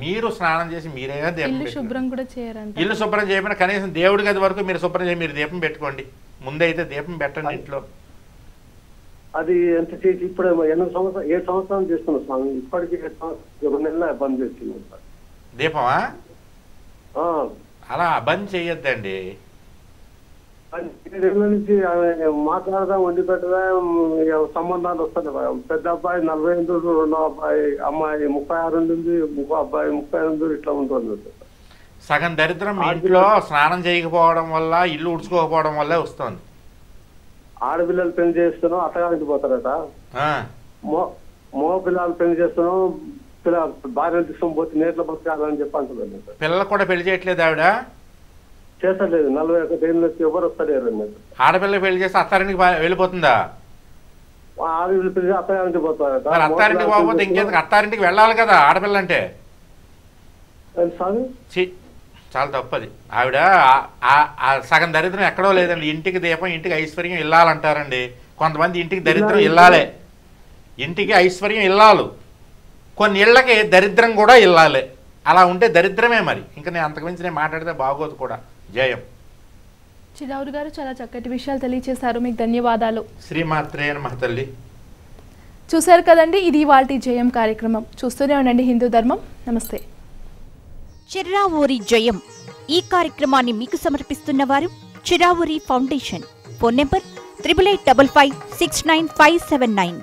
మీరు స్నానం చేసి మీరే దీపం ఇల్లు శుభ్రం కూడా చేయరంట. ఇల్లు శుభ్రం చేయమని కనీసం దేవుడి గది వరకు మీరు శుభ్రం చేసి మీరు దీపం పెట్టుకోండి. ముందైతే దీపం పెట్టండి ఇంట్లో. అది ఎంత చేసి ఇప్పుడు 7 సంవత్సరాలు చేస్తున్నాం స్వామి. ఇప్పటికీ 2 నెలల బంద్ చేస్తున్నాం సార్ దీపమా. అలా బంద్ చేయొద్దండి. నుంచి మాట్లాడదాం, వండి పెట్టడం, సంబంధాలు వస్తాయి. పెద్ద అబ్బాయి 48, రెండో అమ్మాయి 36 ఉంటుంది, ఇంకో అబ్బాయి 38 ఇట్లా ఉంటుంది. సగం దరిద్రం ఇంట్లో స్నానం చేయకపోవడం వల్ల, ఇల్లు ఉడ్చుకోకపోవడం వల్లే వస్తుంది. ఆడపిల్లలు పెళ్లి చేస్తున్నాం, అత్తగారికి పోతారట. మగ పిల్లలు పెళ్లి చేస్తున్నాం, భార్యలు తీసుకొని పోతే నేట్లో బతకాలని చెప్పి అంటున్నాను. పిల్లలు కూడా పెళ్లి చేయట్లేదు ఆవిడ? చేస్తలేదు. 41 ఏళ్ళు వచ్చి ఎవరు వస్తలేరు. ఆడపిల్ల పెళ్లి చేస్తే అత్తారింటికి వెళ్ళిపోతుందా? ఆడపిల్ల పెళ్లి అత్తగారింటికి పోతారట. మరి అత్తారింటికి పోకపోతే ఇంకెందుకు? అత్తారింటికి వెళ్ళాలి కదా ఆడపిల్ల అంటే. చాలా తప్పది. ఆవిడ సగం దరిద్రం ఎక్కడో లేదండి. ఇంటికి దీపం, ఇంటికి ఐశ్వర్యం ఇల్లాలంటారండి. కొంతమంది ఇంటికి దరిద్రం ఇల్లాలే, ఇంటికి ఐశ్వర్యం ఇల్లాలు, కొన్ని ఇళ్ళకి దరిద్రం కూడా ఇల్లాలే. అలా ఉంటే దరిద్రమే. మరి ఇంకా నేను అంతకుమించి నేను మాట్లాడితే బాగోదు కూడా. జయం. చిరావురి గారు చాలా చక్కటి విషయాలు తెలియజేశారు, మీకు ధన్యవాదాలు. శ్రీమాత్రే నమః తల్లి. చూశారు కదండి, ఇది ఇవాల్టి జయం కార్యక్రమం. చూస్తూనే ఉండండి హిందూ ధర్మం. నమస్తే. చిర్రావూరి జయం ఈ కార్యక్రమాన్ని మీకు సమర్పిస్తున్న వారు చిర్రావూరి ఫౌండేషన్. Phone number 8855695579.